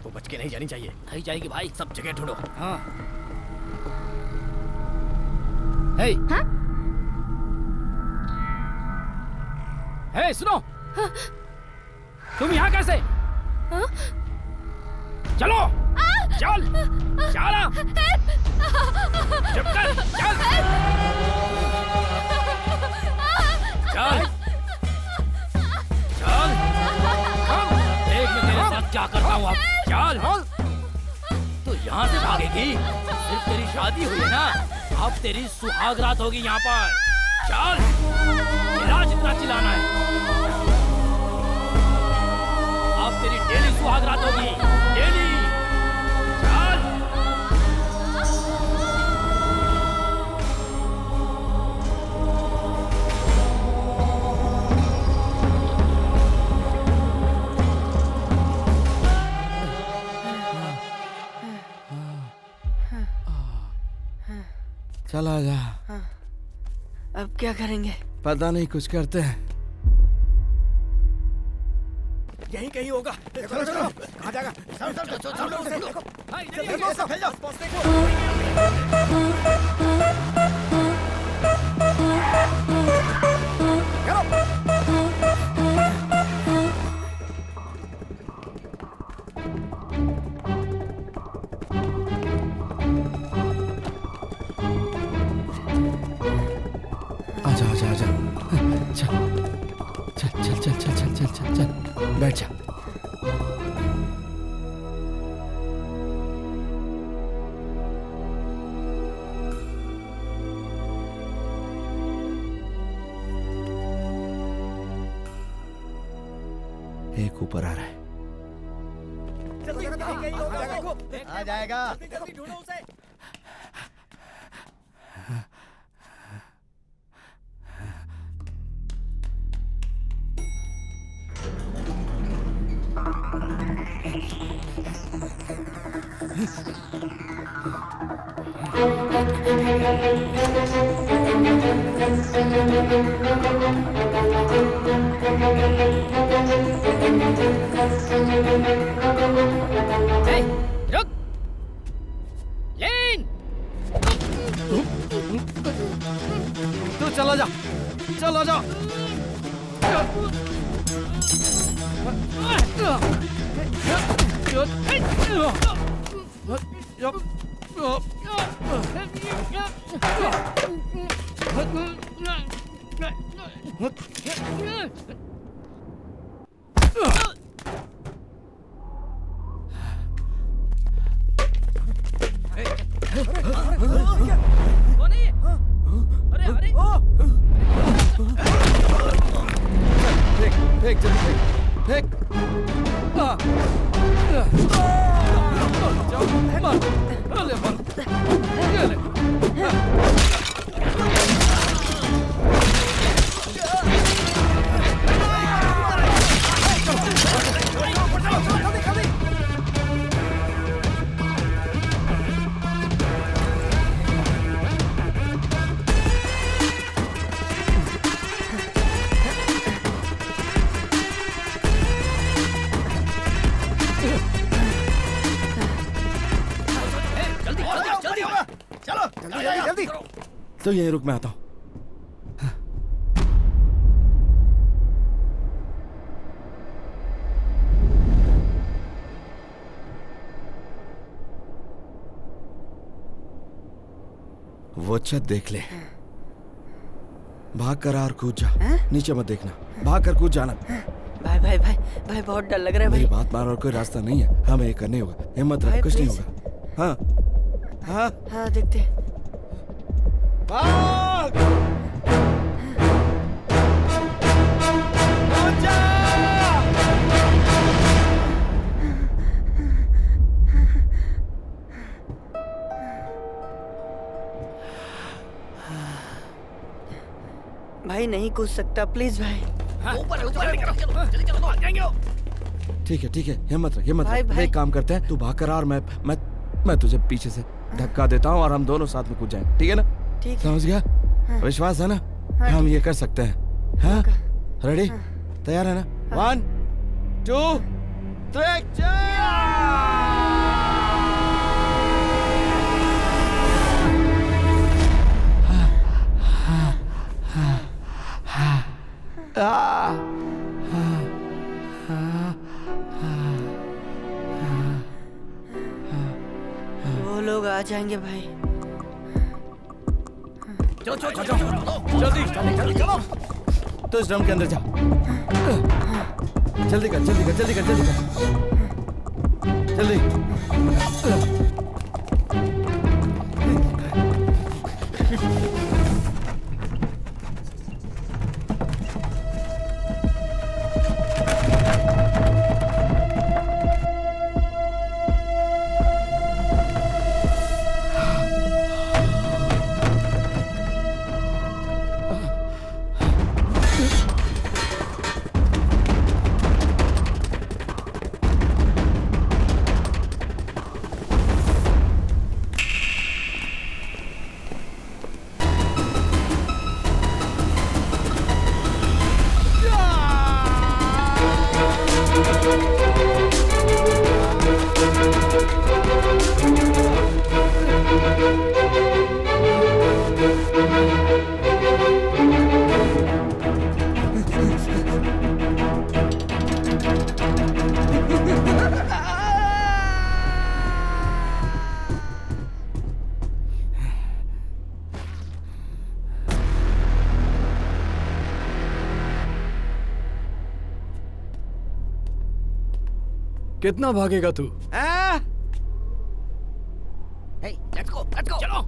B: वो बच के नहीं जानी चाहिए। नहीं जाएगी भाई, सब जगह ढूंढो। हाँ। हे,
C: हाँ?
B: हे सुनो, तुम यहाँ कैसे?
N: हाँ?
B: चलो, चल, चला, चुप कर, चल, चल, चल, देख मैं तेरे साथ क्या करता हूँ अब, चल, तू यहाँ से भागेगी? सिर्फ तेरी शादी हुई है ना, अब तेरी सुहाग रात होगी यहाँ पर, चल, चिल्ला जितना चिल्लाना है, अब तेरी डेली सुहाग रात होगी, डेली, चल।
E: चला जा।
J: अब क्या करेंगे?
E: पता नहीं, कुछ करते हैं।
B: यही कहीं होगा।
K: चलो चलो, कहाँ जाएगा?
E: चल चल चल बैठ जा। एक ऊपर आ रहा है।
K: आ जाएगा।
B: रुक लेन।
E: तू चला जा, चला जा। फेंक जल्दी फेंक।
K: जल्दी।
E: तो यहीं रुक, मैं आता हूँ। वो छत देख ले, भाग कर और कूद जा। नीचे मत देखना, भाग कर कूद जाना।
J: भाई भाई भाई भाई बहुत डर लग रहा है भाई।
E: मेरी बात मान, और कोई रास्ता नहीं है, हमें ये करने होगा। हिम्मत रख, कुछ नहीं होगा। हाँ हाँ
J: हाँ देखते।
E: भाग।
J: भाई नहीं कूद सकता, प्लीज भाई।
E: ठीक है, हिम्मत रख, हिम्मत
J: भाई,
E: रख।
J: भाई।
E: एक काम करते हैं, तू भाग कर आ और मैं तुझे पीछे से धक्का देता हूँ और हम दोनों साथ में कूद जाएंगे। ठीक है ना?
J: ठीक है।
E: समझ गया?
J: हाँ।
E: विश्वास है ना?
J: हाँ,
E: हम ये कर सकते हैं। हाँ, रेडी? तैयार है ना? 1 2 3
J: वो लोग आ जाएंगे भाई।
E: चलो जल्दी चलो। तो इस ड्रम के अंदर जा। जल्दी कर।
L: कितना भागेगा तू?
A: लेट्स गो
B: चलो।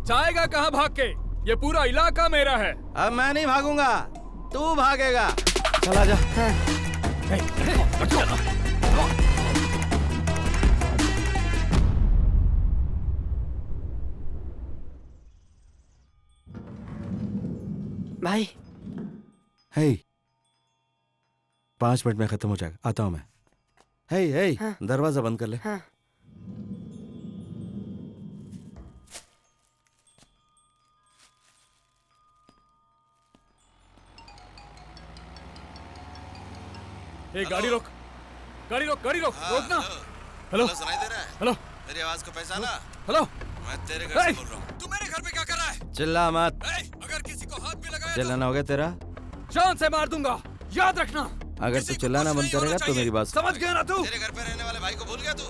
B: जाएगा कहाँ भाग के? ये पूरा इलाका मेरा है।
E: अब मैं नहीं भागूंगा, तू भागेगा। चला जा।
J: भाई
E: हे 5 मिनट में खत्म हो जाएगा, आता हूं मैं। हे दरवाजा बंद कर ले।
B: गाड़ी रोक, गाड़ी रोक, गाड़ी रोक, रोकना। हेलो,
E: सुनाई दे रहा है?
B: हेलो,
E: मेरी आवाज को पहचाना?
B: हेलो,
E: मैं तेरे घर से बोल रहा हूँ। तू मेरे घर पे क्या कर रहा है? चिल्ला मत।
B: अगर किसी को हाथ भी लगाया
E: चिल्लाना हो गया तेरा?
B: जान से मार दूंगा, याद रखना।
E: अगर तू चिल्लाना बंद करेगा तो मेरी बात
B: समझ गया ना तू?
E: तेरे घर पे रहने वाले भाई को भूल गया तू?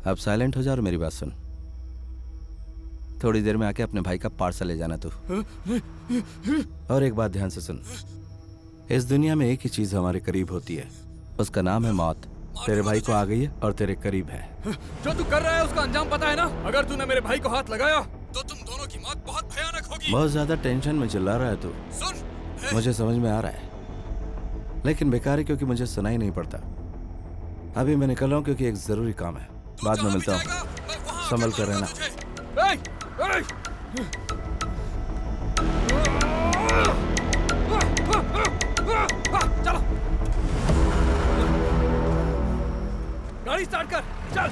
E: अब साइलेंट हो जा और मेरी बात सुन। थोड़ी देर में आके अपने भाई का पार्सल ले जाना तू। और एक बात ध्यान से सुन, इस दुनिया में एक ही चीज हमारे करीब होती है, उसका नाम है मौत। तेरे भाई को आ गई है और तेरे करीब है।
B: जो तू कर रहा है उसका अंजाम पता है ना? अगर तूने मेरे भाई को हाथ लगाया तो तुम दोनों की मौत बहुत भयानक होगी।
E: बहुत ज्यादा टेंशन में चिल्ला रहा है तू।
B: सुन,
E: मुझे समझ में आ रहा है, लेकिन बेकार है क्योंकि मुझे सुनाई नहीं पड़ता। अभी मैं निकल रहा हूँ क्योंकि एक जरूरी काम है। बाद में मिलता हूँ, संभल कर रहना।
B: चलो, गाड़ी स्टार्ट कर, चल।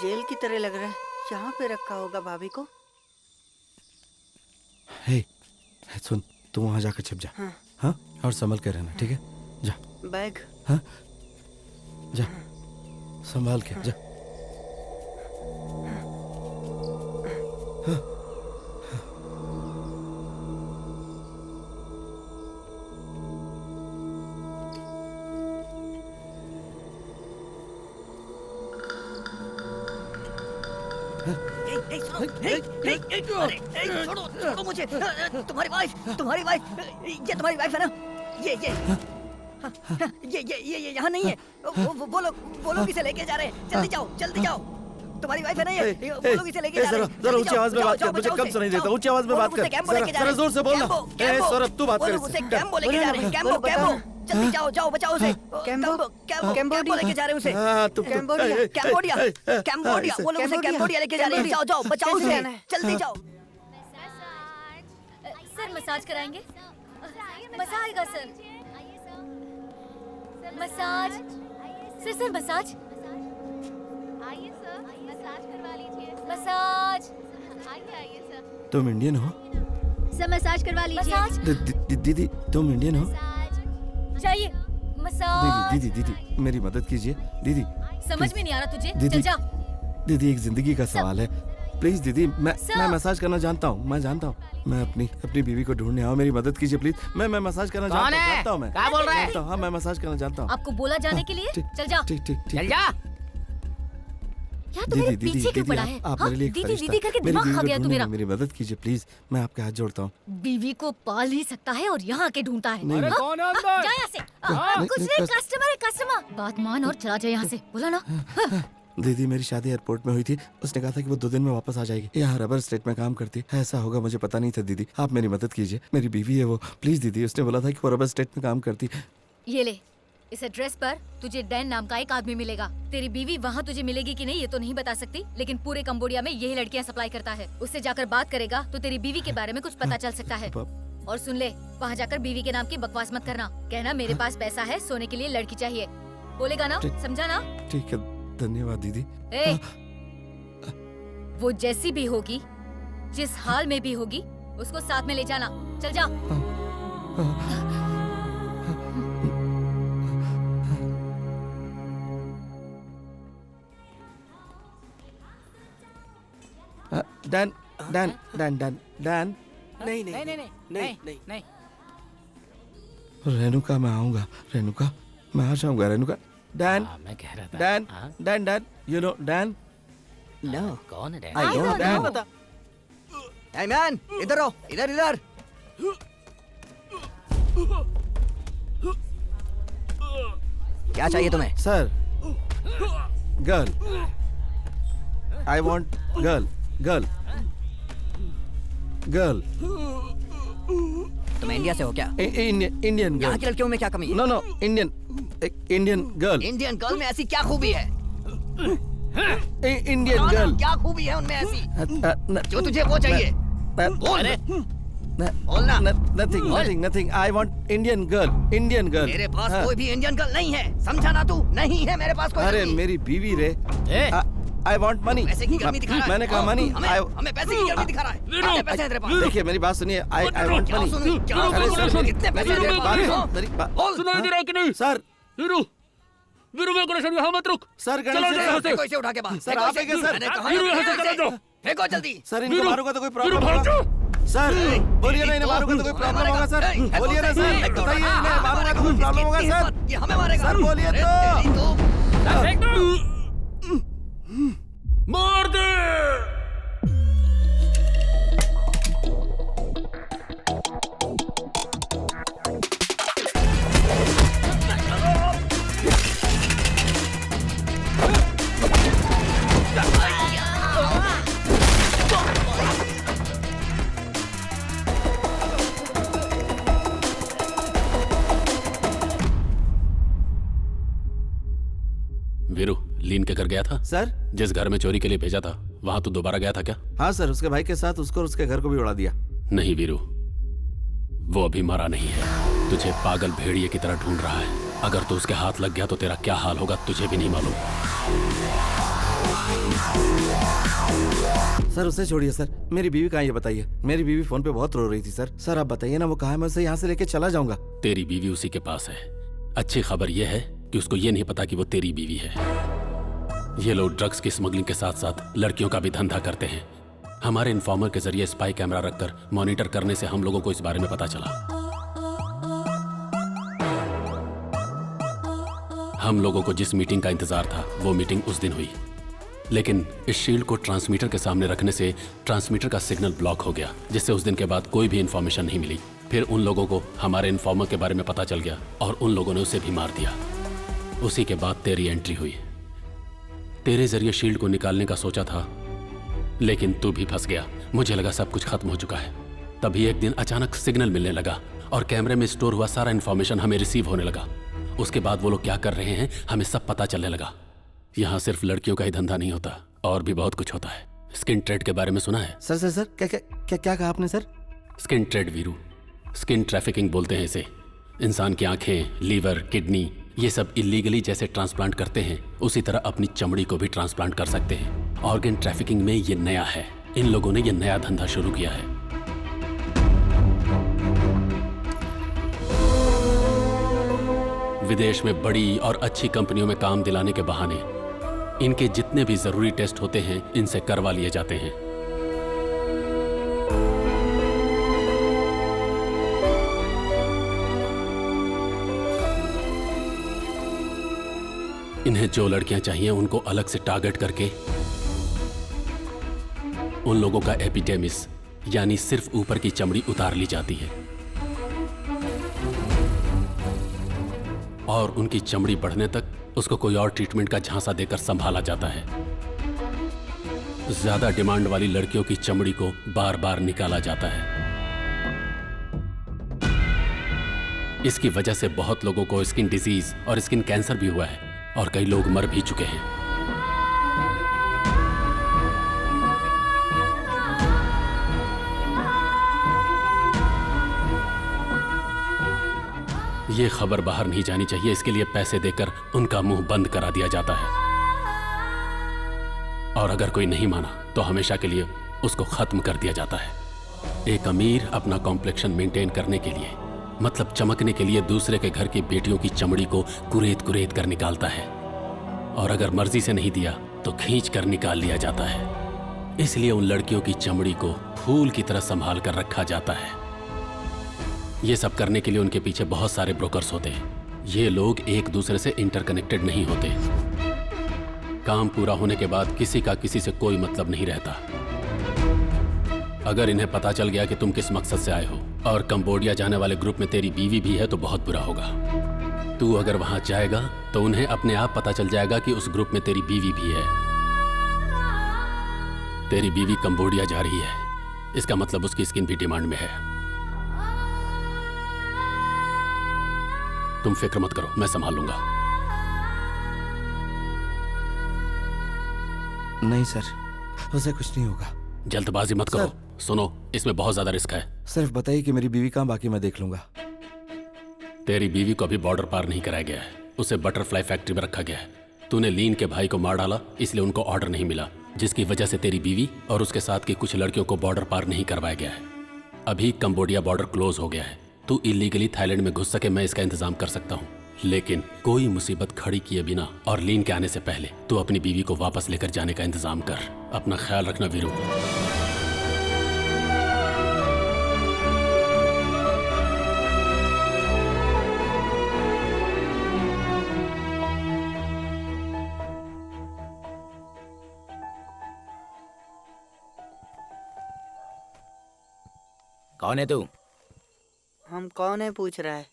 J: जेल की तरह लग रहा है। यहाँ पे रखा होगा भाभी को।
E: हे, सुन, तू वहाँ जाकर छिप जा। हाँ? और संभल के रहना, ठीक है? जा।
J: बैग?
E: हाँ? जा, संभाल के जा। हाँ?
A: छोड़ो मुझे। तुम्हारी वाइफ, ये तुम्हारी वाइफ है ना? ये यहाँ नहीं है। वो लोग इसे लेके जा रहे हैं। जल्दी जाओ। तुम्हारी वाइफ है ना ये? वो लोग इसे लेके जा रहे हैं।
E: जरा ऊंची आवाज में बात कर, मुझे कम सुनाई देता। ऊंची आवाज में बात कर, जरा जोर से बोलना। सौरभ, तू बात कर।
A: उसे कैम्बो लेके जा रहे हैं। कैम्बो, जल्दी जाओ, बचाओ उसे। कैम्बो लेके जा रहे हैं उसे। कैम्बोडिया, वो लोग उसे कैम्बोडिया लेके जा रहे हैं। जाओ, बचाओ उसे, जल्दी जाओ।
F: सर मसाज कराएंगे? मजा आएगा सर। मसाज सर मसाज
G: आइए सर, मसाज करवा लीजिए।
F: मसाज
G: आइए सर।
E: तुम इंडियन हो?
C: सर मसाज करवा लीजिए।
E: दीदी तुम इंडियन हो?
F: चाहिए मसाज।
E: दीदी मेरी मदद कीजिए दीदी।
F: समझ में नहीं आ रहा तुझे?
E: दीदी,
F: चल जा।
E: दीदी एक जिंदगी का सवाल है, प्लीज दीदी। मैं मसाज करना जानता हूँ, मैं जानता हूँ। मैं अपनी बीवी को ढूंढने आऊँ, मेरी मदद कीजिए प्लीज। मैं मसाज करना जानता हूँ। मैं
J: क्या बोल रहा है?
E: हाँ मैं मसाज करना जानता हूँ।
F: आपको बोला जाने के लिए? चल जा।
E: ठीक
J: चल जा।
F: यार तू मेरे पीछे क्यों पड़ा है?
E: आप मेरे लिए एक
F: दीदी
E: फरिश्ता।
F: दीदी करके
E: मेरी
F: दिमाग
E: बीवी
F: खा
E: को
F: गया तू
E: ढूंढने
F: मेरा।
E: में मेरी मदद कीजिए प्लीज, मैं आपके हाथ जोड़ता हूँ।
F: बीवी को पाल ही सकता है और यहाँ आके ढूंढता है।
E: नहीं,
F: हाँ?
E: नहीं।
J: कौन है अंदर?
F: जा यहाँ से।
E: नहीं,
F: कुछ
E: नहीं,
F: नहीं, कस्टमर है कस्टमर। बात मान और चला जाए यहाँ से, बोला ना।
E: दीदी मेरी शादी एयरपोर्ट में हुई थी, उसने कहा था कि वो 2 दिन में वापस आ जाएगी। यहाँ रबर स्टेट में काम करती है, ऐसा होगा मुझे पता नहीं था। दीदी आप मेरी मदद कीजिए, मेरी बीवी है वो, प्लीज दीदी। उसने बोला था कि वो रबर स्टेट में काम करती।
F: ये ले, इस एड्रेस पर तुझे डैन नाम का एक आदमी मिलेगा। तेरी बीवी वहाँ तुझे मिलेगी कि नहीं ये तो नहीं बता सकती, लेकिन पूरे कंबोडिया में यही लड़कियाँ सप्लाई करता है। उससे जाकर बात करेगा तो तेरी बीवी के बारे में कुछ पता चल सकता है। और सुन ले, वहाँ जाकर बीवी के नाम की बकवास मत करना। कहना मेरे पास पैसा है, सोने के लिए लड़की चाहिए। बोलेगा ना? समझा ना?
E: ठीक है, धन्यवाद दीदी।
F: ए, वो जैसी भी होगी, जिस हाल में भी होगी, उसको साथ में ले जाना। चल जा।
E: Dan Dan Dan Dan Dan
J: नहीं नहीं नहीं नहीं नहीं नहीं।
E: रेणुका मैं आऊंगा, रेणुका मैं आ जाऊंगा। रेणुका डैन
B: मैं कह रहा था।
E: Dan Dan Dan you know Dan.
J: No
B: कौन है Dan?
E: I know Dan.
H: hey man, इधर आओ, इधर इधर। क्या चाहिए तुम्हें?
E: Sir girl, I want girl girl girl.
J: तुम इंडिया से हो क्या?
E: इंडियन
J: यहाँ
E: गर्ल।
J: की लड़कियों में क्या कमी है?
E: No no Indian girl.
J: Indian girl में ऐसी क्या खूबी है?
E: Indian girl.
J: क्या खूबी है उनमें ऐसी जो तुझे वो चाहिए?
E: बोलना। Nothing. I want Indian girl.
J: मेरे पास कोई भी इंडियन गर्ल नहीं है, समझा ना तू? नहीं है मेरे पास कोई।
E: अरे मेरी बीवी रे। I want money.
J: पैसे की गर्मी दिखा रहा है।
E: मैंने कहा मनी।
J: हमें पैसे की गर्मी दिखा रहा है। कितने पैसे हैं तेरे पास?
E: देखिए मेरी बात सुनिए। I want money.
J: कितने पैसे हैं तेरे पास?
B: सुनाई दे रहा है कि नहीं?
E: सर
B: वीरू, वीरू मेरे को यहाँ मत रुक।
E: सर
B: चलो जाओ यहाँ से।
J: फेंको इसे उठा के बाहर।
E: सर आप है क्या सर?
B: वीरू यहाँ से चला जाओ।
J: फेंको जल्दी।
E: सर इनको मारूंगा तो कोई प्रॉब्लम होगा? सर बोलिए ना, इन्हें मारूंगा तो कोई प्रॉब्लम होगा सर? बोलिए ना सर, बताइए इन्हें मारूंगा तो कोई प्रॉब्लम होगा सर?
J: ये हमें मारेगा।
E: सर बोलिए तो।
B: मार दे। वीरू, लीन के घर गया था?
E: सर
B: जिस घर में चोरी के लिए भेजा था वहां तो दोबारा गया था क्या?
E: हाँ सर, उसके भाई के साथ उसको और उसके घर को भी उड़ा दिया।
B: नहीं वीरू, वो अभी मरा नहीं है, तुझे पागल भेड़िए की तरह ढूंढ रहा है। अगर तू उसके हाथ लग गया तो तेरा क्या हाल होगा तुझे भी नहीं मालूम।
E: सर उसे छोड़िए सर, मेरी बीवी कहाँ है ये बताइए। मेरी बीवी फोन पे बहुत रो रही थी सर। सर आप बताइए ना वो कहाँ है, मैं उसे यहाँ से लेके चला जाऊंगा।
B: तेरी बीवी उसी के पास है। अच्छी खबर यह है कि उसको ये नहीं पता कि वो तेरी बीवी है। ये लोग ड्रग्स की स्मगलिंग के साथ साथ लड़कियों का भी धंधा करते हैं। हमारे इन्फॉर्मर के जरिए स्पाई कैमरा रखकर मॉनिटर करने से हम लोगों को इस बारे में पता चला। हम लोगों को जिस मीटिंग का इंतजार था वो मीटिंग उस दिन हुई, लेकिन इस शील्ड को ट्रांसमीटर के सामने रखने से ट्रांसमीटर का सिग्नल ब्लॉक हो गया, जिससे उस दिन के बाद कोई भी इंफॉर्मेशन नहीं मिली। फिर उन लोगों को हमारे इन्फॉर्मर के बारे में पता चल गया और उन लोगों ने उसे भी मार दिया। उसी के बाद तेरी एंट्री हुई। तेरे जरिए शील्ड को निकालने का सोचा था, लेकिन तू भी फंस गया। मुझे लगा सब कुछ खत्म हो चुका है। तभी एक दिन अचानक सिग्नल मिलने लगा और कैमरे में स्टोर हुआ सारा इन्फॉर्मेशन हमें रिसीव होने लगा। उसके बाद वो लोग क्या कर रहे हैं हमें सब पता चलने लगा। यहाँ सिर्फ लड़कियों का ही धंधा नहीं होता, और भी बहुत कुछ होता है। स्किन ट्रेड के बारे में सुना है?
E: सर सर सर क्या क्या क्या, क्या कहा आपने sir?
B: Skin trade Veeru, skin trafficking बोलते हैं इसे। इंसान की आंखें, लीवर, किडनी
O: ये सब इलीगली जैसे ट्रांसप्लांट करते हैं उसी तरह अपनी चमड़ी को भी ट्रांसप्लांट कर सकते हैं। ऑर्गन ट्रैफिकिंग में ये नया है, इन लोगों ने ये नया धंधा शुरू किया है। विदेश में बड़ी और अच्छी कंपनियों में काम दिलाने के बहाने इनके जितने भी जरूरी टेस्ट होते हैं इनसे करवा लिए जाते हैं। इन्हें जो लड़कियां चाहिए उनको अलग से टारगेट करके उन लोगों का एपिडेमिस यानी सिर्फ ऊपर की चमड़ी उतार ली जाती है और उनकी चमड़ी बढ़ने तक उसको कोई और ट्रीटमेंट का झांसा देकर संभाला जाता है। ज्यादा डिमांड वाली लड़कियों की चमड़ी को बार बार निकाला जाता है। इसकी वजह से बहुत लोगों को स्किन डिजीज और स्किन कैंसर भी हुआ है और कई लोग मर भी चुके हैं। ये खबर बाहर नहीं जानी चाहिए, इसके लिए पैसे देकर उनका मुंह बंद करा दिया जाता है और अगर कोई नहीं माना तो हमेशा के लिए उसको खत्म कर दिया जाता है। एक अमीर अपना कॉम्प्लेक्शन मेंटेन करने के लिए, मतलब चमकने के लिए, दूसरे के घर की बेटियों की चमड़ी को कुरेद कुरेद कर निकालता है और अगर मर्जी से नहीं दिया तो खींच कर निकाल लिया जाता है। इसलिए उन लड़कियों की चमड़ी को फूल की तरह संभाल कर रखा जाता है। ये सब करने के लिए उनके पीछे बहुत सारे ब्रोकर्स होते हैं। ये लोग एक दूसरे से इंटरकनेक्टेड नहीं होते। काम पूरा होने के बाद किसी का किसी से कोई मतलब नहीं रहता। अगर इन्हें पता चल गया कि तुम किस मकसद से आए हो और कंबोडिया जाने वाले ग्रुप में तेरी बीवी भी है तो बहुत बुरा होगा। तू अगर वहां जाएगा तो उन्हें अपने आप पता चल जाएगा कि उस ग्रुप में तेरी बीवी भी है। तेरी बीवी कंबोडिया जा रही है, इसका मतलब उसकी स्किन भी डिमांड में है। तुम फिक्र मत करो, मैं संभाल लूंगा।
E: नहीं सर, उसे कुछ नहीं होगा।
O: जल्दबाजी मत करो। सुनो, इसमें बहुत ज्यादा रिस्क है।
E: सिर्फ बताइए कि मेरी बीवी कहाँ, बाकी मैं देख लूंगा।
O: तेरी बीवी को अभी बॉर्डर पार नहीं कराया गया है, उसे बटरफ्लाई फैक्ट्री में रखा गया है। तूने लीन के भाई को मार डाला, इसलिए उनको ऑर्डर नहीं मिला, जिसकी वजह से तेरी बीवी और उसके साथ की कुछ लड़कियों को बॉर्डर पार नहीं करवाया गया है। अभी कंबोडिया बॉर्डर क्लोज हो गया है। तू इलीगली थाईलैंड में घुस सके, मैं इसका इंतजाम कर सकता हूँ, लेकिन कोई मुसीबत खड़ी किए बिना और लीन के आने से पहले तू अपनी बीवी को वापस लेकर जाने का इंतजाम कर। अपना ख्याल रखना वीरू।
B: कौन है तू?
J: हम कौन है पूछ रहा है?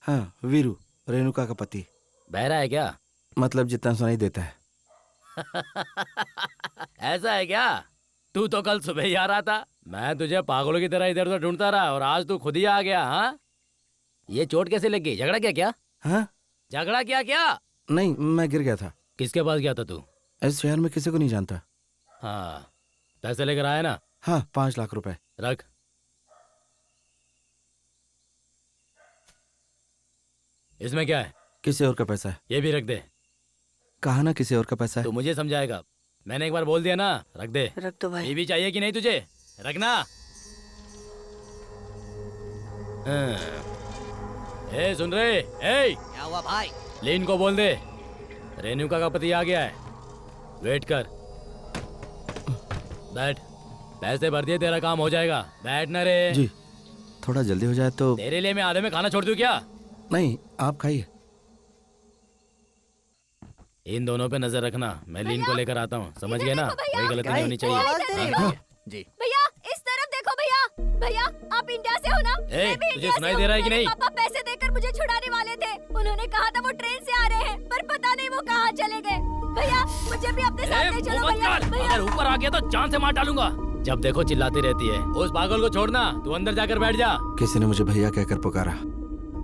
E: हाँ, वीरू, रेणुका का पति।
B: बहरा है क्या?
E: मतलब जितना सुनाई देता है।
B: ऐसा है क्या? तू तो कल सुबह ही आ रहा था, मैं तुझे पागलों की तरह इधर उधर ढूंढता रहा और आज तू खुद ही आ गया। हाँ, ये चोट कैसे लग गई? झगड़ा किया क्या?
E: हाँ?
B: झगड़ा किया क्या?
E: नहीं, मैं गिर गया था।
B: किसके पास गया था तू?
E: इस शहर में किसी को नहीं जानता।
B: हाँ, पैसे लेकर आया ना?
E: हाँ, 5 लाख रुपए।
B: रख। इसमें क्या है?
E: किसी और का पैसा है।
B: ये भी रख दे।
E: कहा ना किसी और का पैसा है।
B: तू मुझे समझाएगा, मैंने एक बार बोल दिया ना। रख दे।
J: रख दो भाई।
B: ये भी चाहिए कि नहीं तुझे? रखना। ए सुन रहे? ए
A: क्या हुआ भाई?
B: लीन को बोल दे रेणुका का पति आ गया है, वेट कर। बैठ, पैसे भर दिए, तेरा काम हो जाएगा। बैठ ना रे।
E: जी, थोड़ा जल्दी हो जाए तो।
B: तेरे लिए मैं आधे में खाना छोड़ दूं क्या?
E: नहीं, आप खाइए।
B: इन दोनों पे नजर रखना, मैं लीन को लेकर आता हूँ, समझ गए ना? कोई गलती नहीं होनी चाहिए।
E: हाँ।
B: जी
G: भैया, इस तरफ देखो भैया। भैया, आप इंडिया से हो ना?
B: ए,
G: मैं भी
B: तुझे
G: इंडिया
B: सुनाई
G: से
B: दे रहा है
G: हूँ।
B: कि नहीं?
G: पापा पैसे देकर मुझे छुड़ाने वाले थे। उन्होंने कहा था वो ट्रेन से आ रहे हैं, पर पता नहीं वो कहाँ चले गए। भैया, मुझे भी अपने साथ ले चलो भैया।
B: अगर ऊपर आ गया तो जान से मार डालूंगा। जब देखो चिल्लाती रहती है। उस पागल को छोड़ना, तू अंदर जाकर बैठ जा।
E: किसी ने मुझे भैया कहकर पुकारा।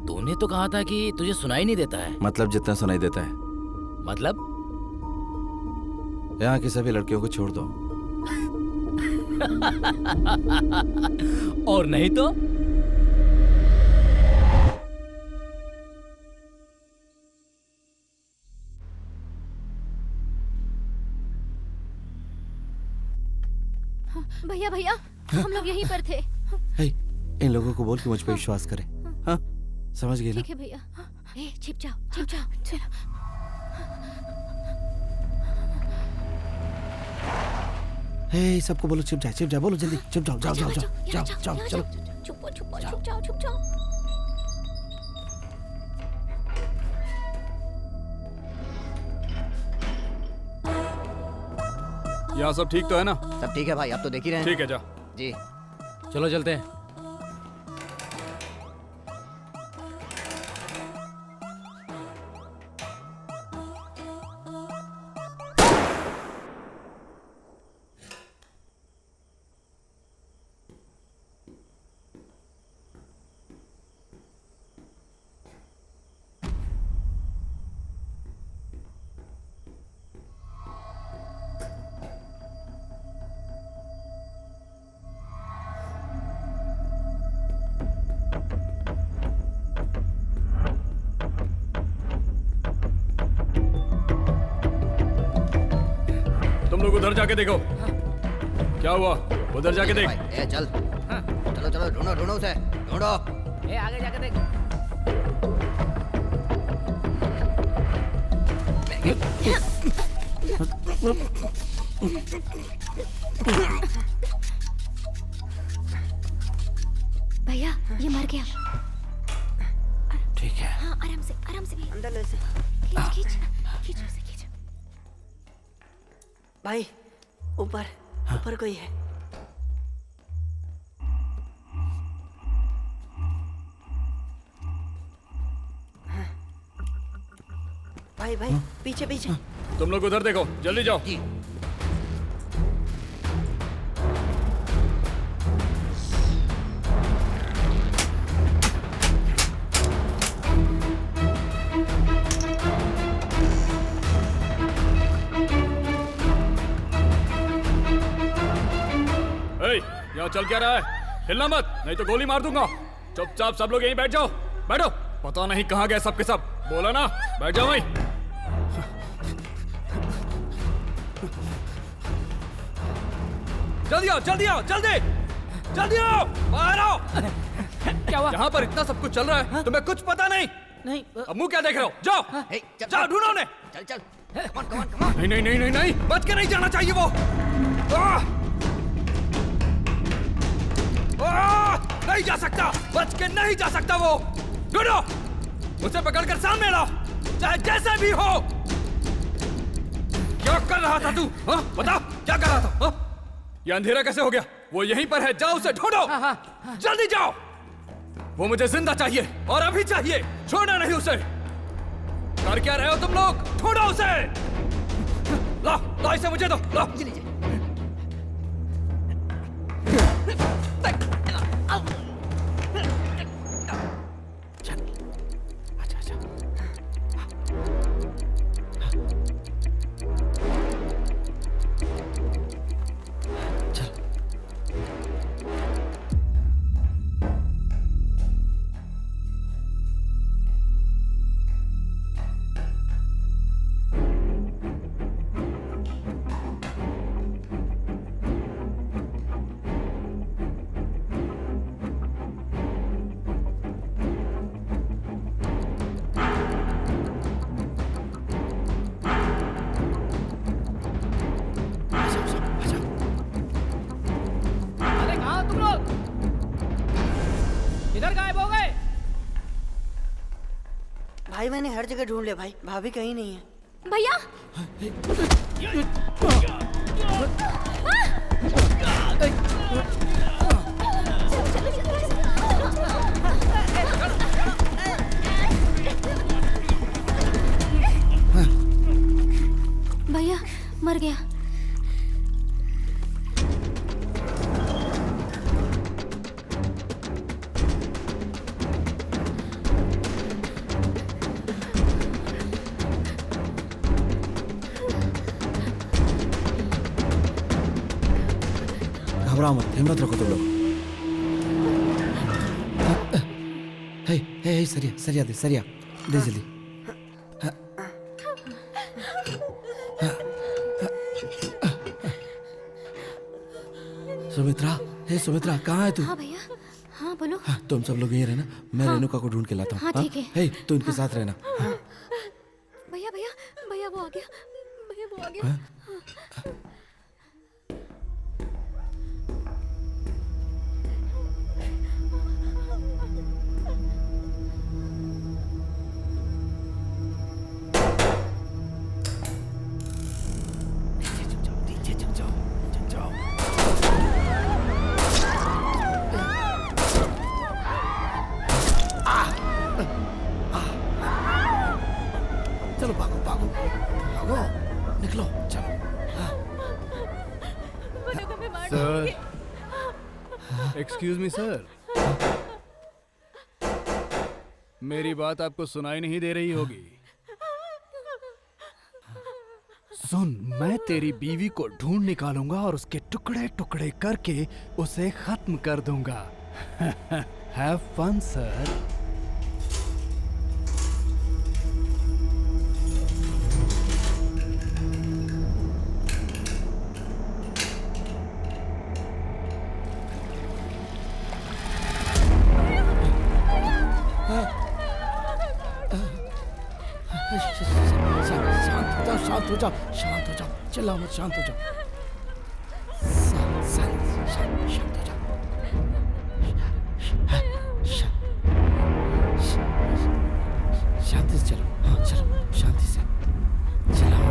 B: तूने तो कहा था कि तुझे सुनाई नहीं देता है।
E: मतलब जितना सुनाई देता है।
B: मतलब?
E: यहाँ की सभी लड़कियों को छोड़ दो।
B: और नहीं तो?
G: भैया भैया हम लोग यहीं पर थे।
E: हे, इन लोगों को बोल के मुझ पे विश्वास करें। हाँ, समझ गई ना?
G: ठीक है भैया। ए, छिप जाओ चलो।
E: हे, सबको बोलो छिप जाए, बोलो जल्दी छिप जाओ, जाओ चलो।
G: छुप जाओ।
L: यहाँ सब ठीक तो है ना?
A: सब ठीक है भाई, आप तो देख ही रहे हैं।
L: ठीक है, जा।
A: जी
B: चलो चलते हैं।
L: तुम लोग उधर जाके देखो। क्या हुआ? उधर जाके देख।
A: ए, चल। चलो ढूंढो उसे, ढूंढो।
B: ए, आगे जाके देख।
G: भैया ये मर गया।
E: ठीक है।
G: हाँ, आराम से भी।
J: अंदर ले से।
G: खींच।
J: भाई ऊपर कोई है। हाँ। भाई पीछे।
L: तुम लोग उधर देखो, जल्दी जाओ। यहाँ चल क्या रहा है? हिलना मत, नहीं तो गोली मार दूंगा। चुपचाप सब लोग यहीं बैठ जाओ। बैठो। पता नहीं कहाँ गए सब के सब। बोला ना, बैठ जाओ वहीं। जल्दी आओ, बाहर आओ।
B: क्या हुआ?
L: यहाँ पर इतना सब कुछ चल रहा है, तुम्हें कुछ पता नहीं?
B: नहीं।
L: अब मुंह क्या देख रहे हो? जाओ ढूंढो उन्हें।
A: चल। कमान।
L: नहीं, बच के नहीं जाना चाहिए वो। नहीं जा सकता, बच के नहीं जा सकता वो। ढूंढो, उसे पकड़कर सामने लाओ, चाहे जैसे भी हो। क्या कर रहा था तू? बता, क्या कर रहा था? ये अंधेरा कैसे हो गया? वो यहीं पर है, जाओ उसे ढूंढो। जल्दी जाओ। वो मुझे जिंदा चाहिए और अभी चाहिए, छोड़ना नहीं उसे। कर क्या रहे हो तुम लोग? ढूंढो उसे। ला इसे मुझे दो। ला।
J: भाई मैंने हर जगह ढूंढ लिया भाई, भाभी कहीं नहीं है।
G: भैया भैया मर गया।
E: घबराओ मत, हिम्मत रखो तुम लोग। हे सरिया दे जल्दी। सुमित्रा, हे सुमित्रा, कहाँ है तू?
C: हाँ भैया, हाँ बोलो।
E: हाँ, तुम सब लोग यहीं रहना, मैं रेणुका को ढूंढ के लाता हूँ।
C: हाँ, ठीक है।
E: हे, तू इनके साथ रहना।
G: भैया भैया भैया वो आ गया, भैया वो आ गया।
E: चलो भागो भागो भागो, निकलो चलो।
L: सर, एक्सक्यूज मी सर, मेरी बात आपको सुनाई नहीं दे रही होगी। सुन, मैं तेरी बीवी को ढूंढ निकालूंगा और उसके टुकड़े टुकड़े करके उसे खत्म कर दूंगा। Have fun sir.
E: शांत हो जाओ, शांत हो जाओ, चिल्लाओ मत, शांत हो जाओ। शांत हो जाओ। शांति से चलो, हाँ चलो, शांति से चिल्लाओ।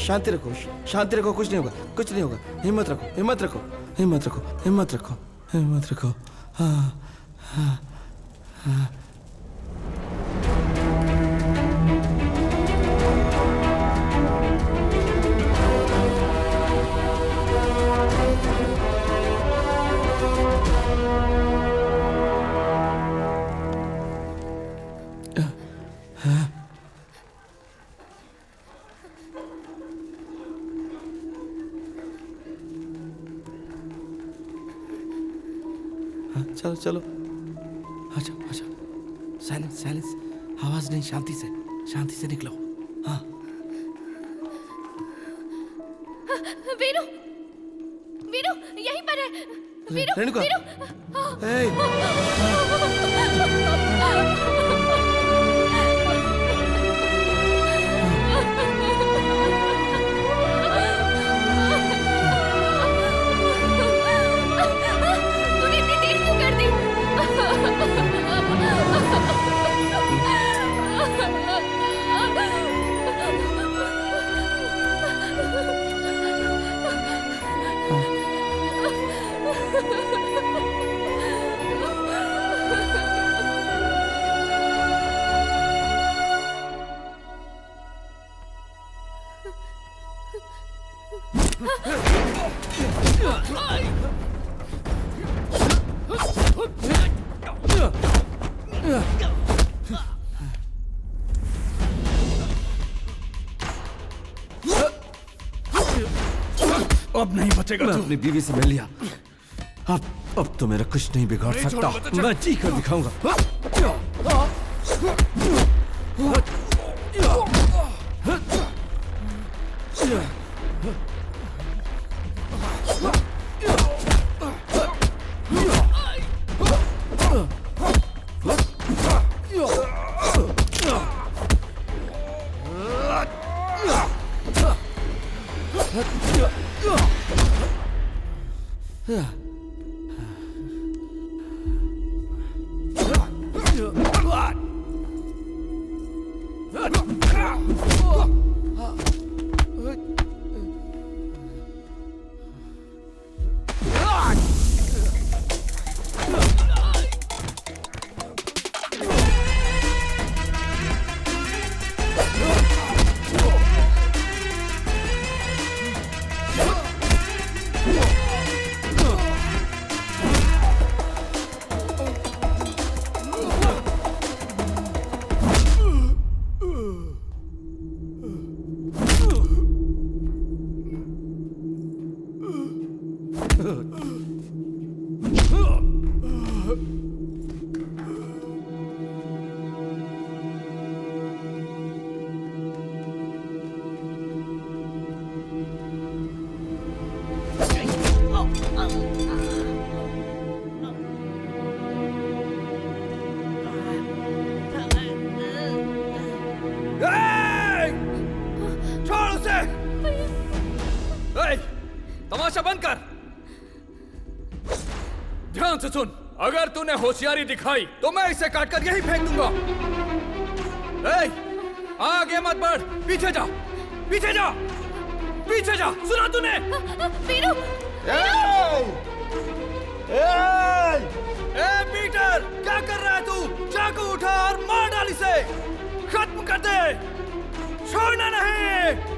E: शांति रखो, शांति रखो, कुछ नहीं होगा, कुछ नहीं होगा। हिम्मत रखो, हिम्मत रखो, हिम्मत रखो, हिम्मत रखो, हिम्मत रखो। हाँ हाँ हाँ। चलो चलो, अच्छा अच्छा, साइलेंस साइलेंस, आवाज नहीं, शांति से निकलो। हाँ
N: वीरू, वीरू यहीं पर है। वीरू,
E: रेणुका,
N: तूने इतनी देर क्यों कर दी?
L: बचेगा
E: मैं
L: तू।
E: अपनी बीवी से मिल लिया। अब तो मेरा कुछ नहीं बिगाड़
L: नहीं
E: सकता।
L: छोड़ूंगा तुझे।
E: मैं जी कर दिखाऊंगा।
L: छोड़ उसे। तमाशा बंद कर। ध्यान से सुन, अगर तूने होशियारी दिखाई तो मैं इसे काटकर यहीं फेंक दूंगा। आगे मत बढ़, पीछे जा, पीछे जा, पीछे जा। सुना तूने?
N: वीरू!
L: पीटर, क्या कर रहा है तू? चाकू उठा और मार डाल इसे। खत्म कर दे, छोड़ना नहीं।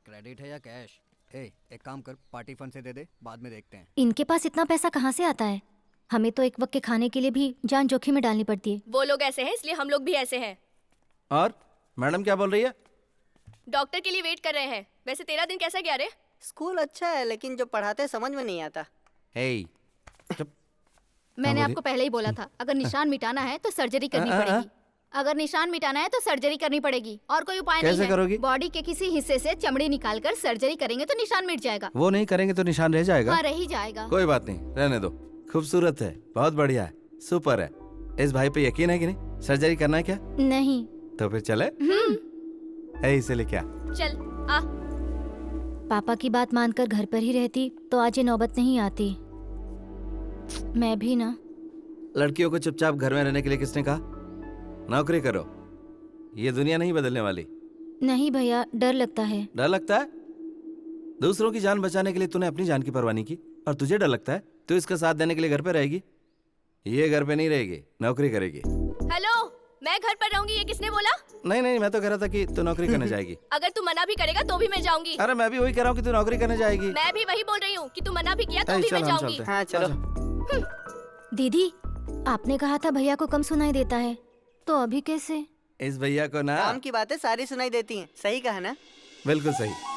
A: क्रेडिट है या कैश? एक काम कर, पार्टी फंड से दे दे, बाद में देखते हैं।
C: इनके पास इतना पैसा कहाँ से आता है? हमें तो एक वक्त के खाने के लिए भी जान जोखिम में डालनी पड़ती है।
N: वो लोग ऐसे हैं इसलिए हम लोग भी ऐसे हैं।
E: और मैडम क्या बोल रही है?
N: डॉक्टर के लिए वेट कर रहे हैं। वैसे तेरा दिन कैसा गया रे?
J: स्कूल अच्छा है लेकिन जो पढ़ाते समझ में नहीं आता।
C: मैंने आपको पहले ही बोला था, अगर निशान मिटाना है तो सर्जरी करनी पड़ेगी। अगर निशान मिटाना है तो सर्जरी करनी पड़ेगी, और कोई उपाय नहीं है।
E: करोगी?
C: बॉडी के किसी हिस्से से चमड़ी निकालकर सर्जरी करेंगे तो निशान मिट जाएगा।
E: वो नहीं करेंगे तो निशान रह जाएगा।
C: हाँ, रह ही जाएगा।
E: कोई बात नहीं, रहने दो। खूबसूरत है, बहुत बढ़िया है, सुपर है। इस भाई पे यकीन है कि नहीं? सर्जरी करना है क्या?
C: नहीं।
E: तो फिर चले। इसे ले क्या?
N: चल आ।
C: पापा की बात मानकर घर पर ही रहती तो आज ये नौबत नहीं आती। मैं भी ना।
E: लड़कियों को चुपचाप घर में रहने के लिए किसने कहा? नौकरी करो, ये दुनिया नहीं बदलने वाली।
C: नहीं भैया, डर लगता है।
E: डर लगता है? दूसरों की जान बचाने के लिए तूने अपनी जान की परवाह नहीं की, और तुझे डर लगता है? तू इसका साथ देने के लिए घर पे रहेगी? ये घर पे नहीं रहेगी, नौकरी करेगी।
N: हेलो, मैं घर पर रहूंगी, ये किसने बोला?
E: नहीं नहीं, मैं तो कह रहा था कि तू नौकरी करने जाएगी।
N: अगर तू मना भी करेगा तो भी मैं जाऊंगी।
E: अरे मैं भी वही कह रहा हूँ कि तू नौकरी करने जाएगी।
N: मैं भी वही बोल रही हूँ कि तू मना भी किया तो भी मैं जाऊंगी।
J: हाँ चलो।
C: दीदी, आपने कहा था भैया को कम सुनाई देता है, तो अभी कैसे?
E: इस भैया को ना
J: काम की बातें सारी सुनाई देती हैं। सही कहा ना?
E: बिल्कुल सही।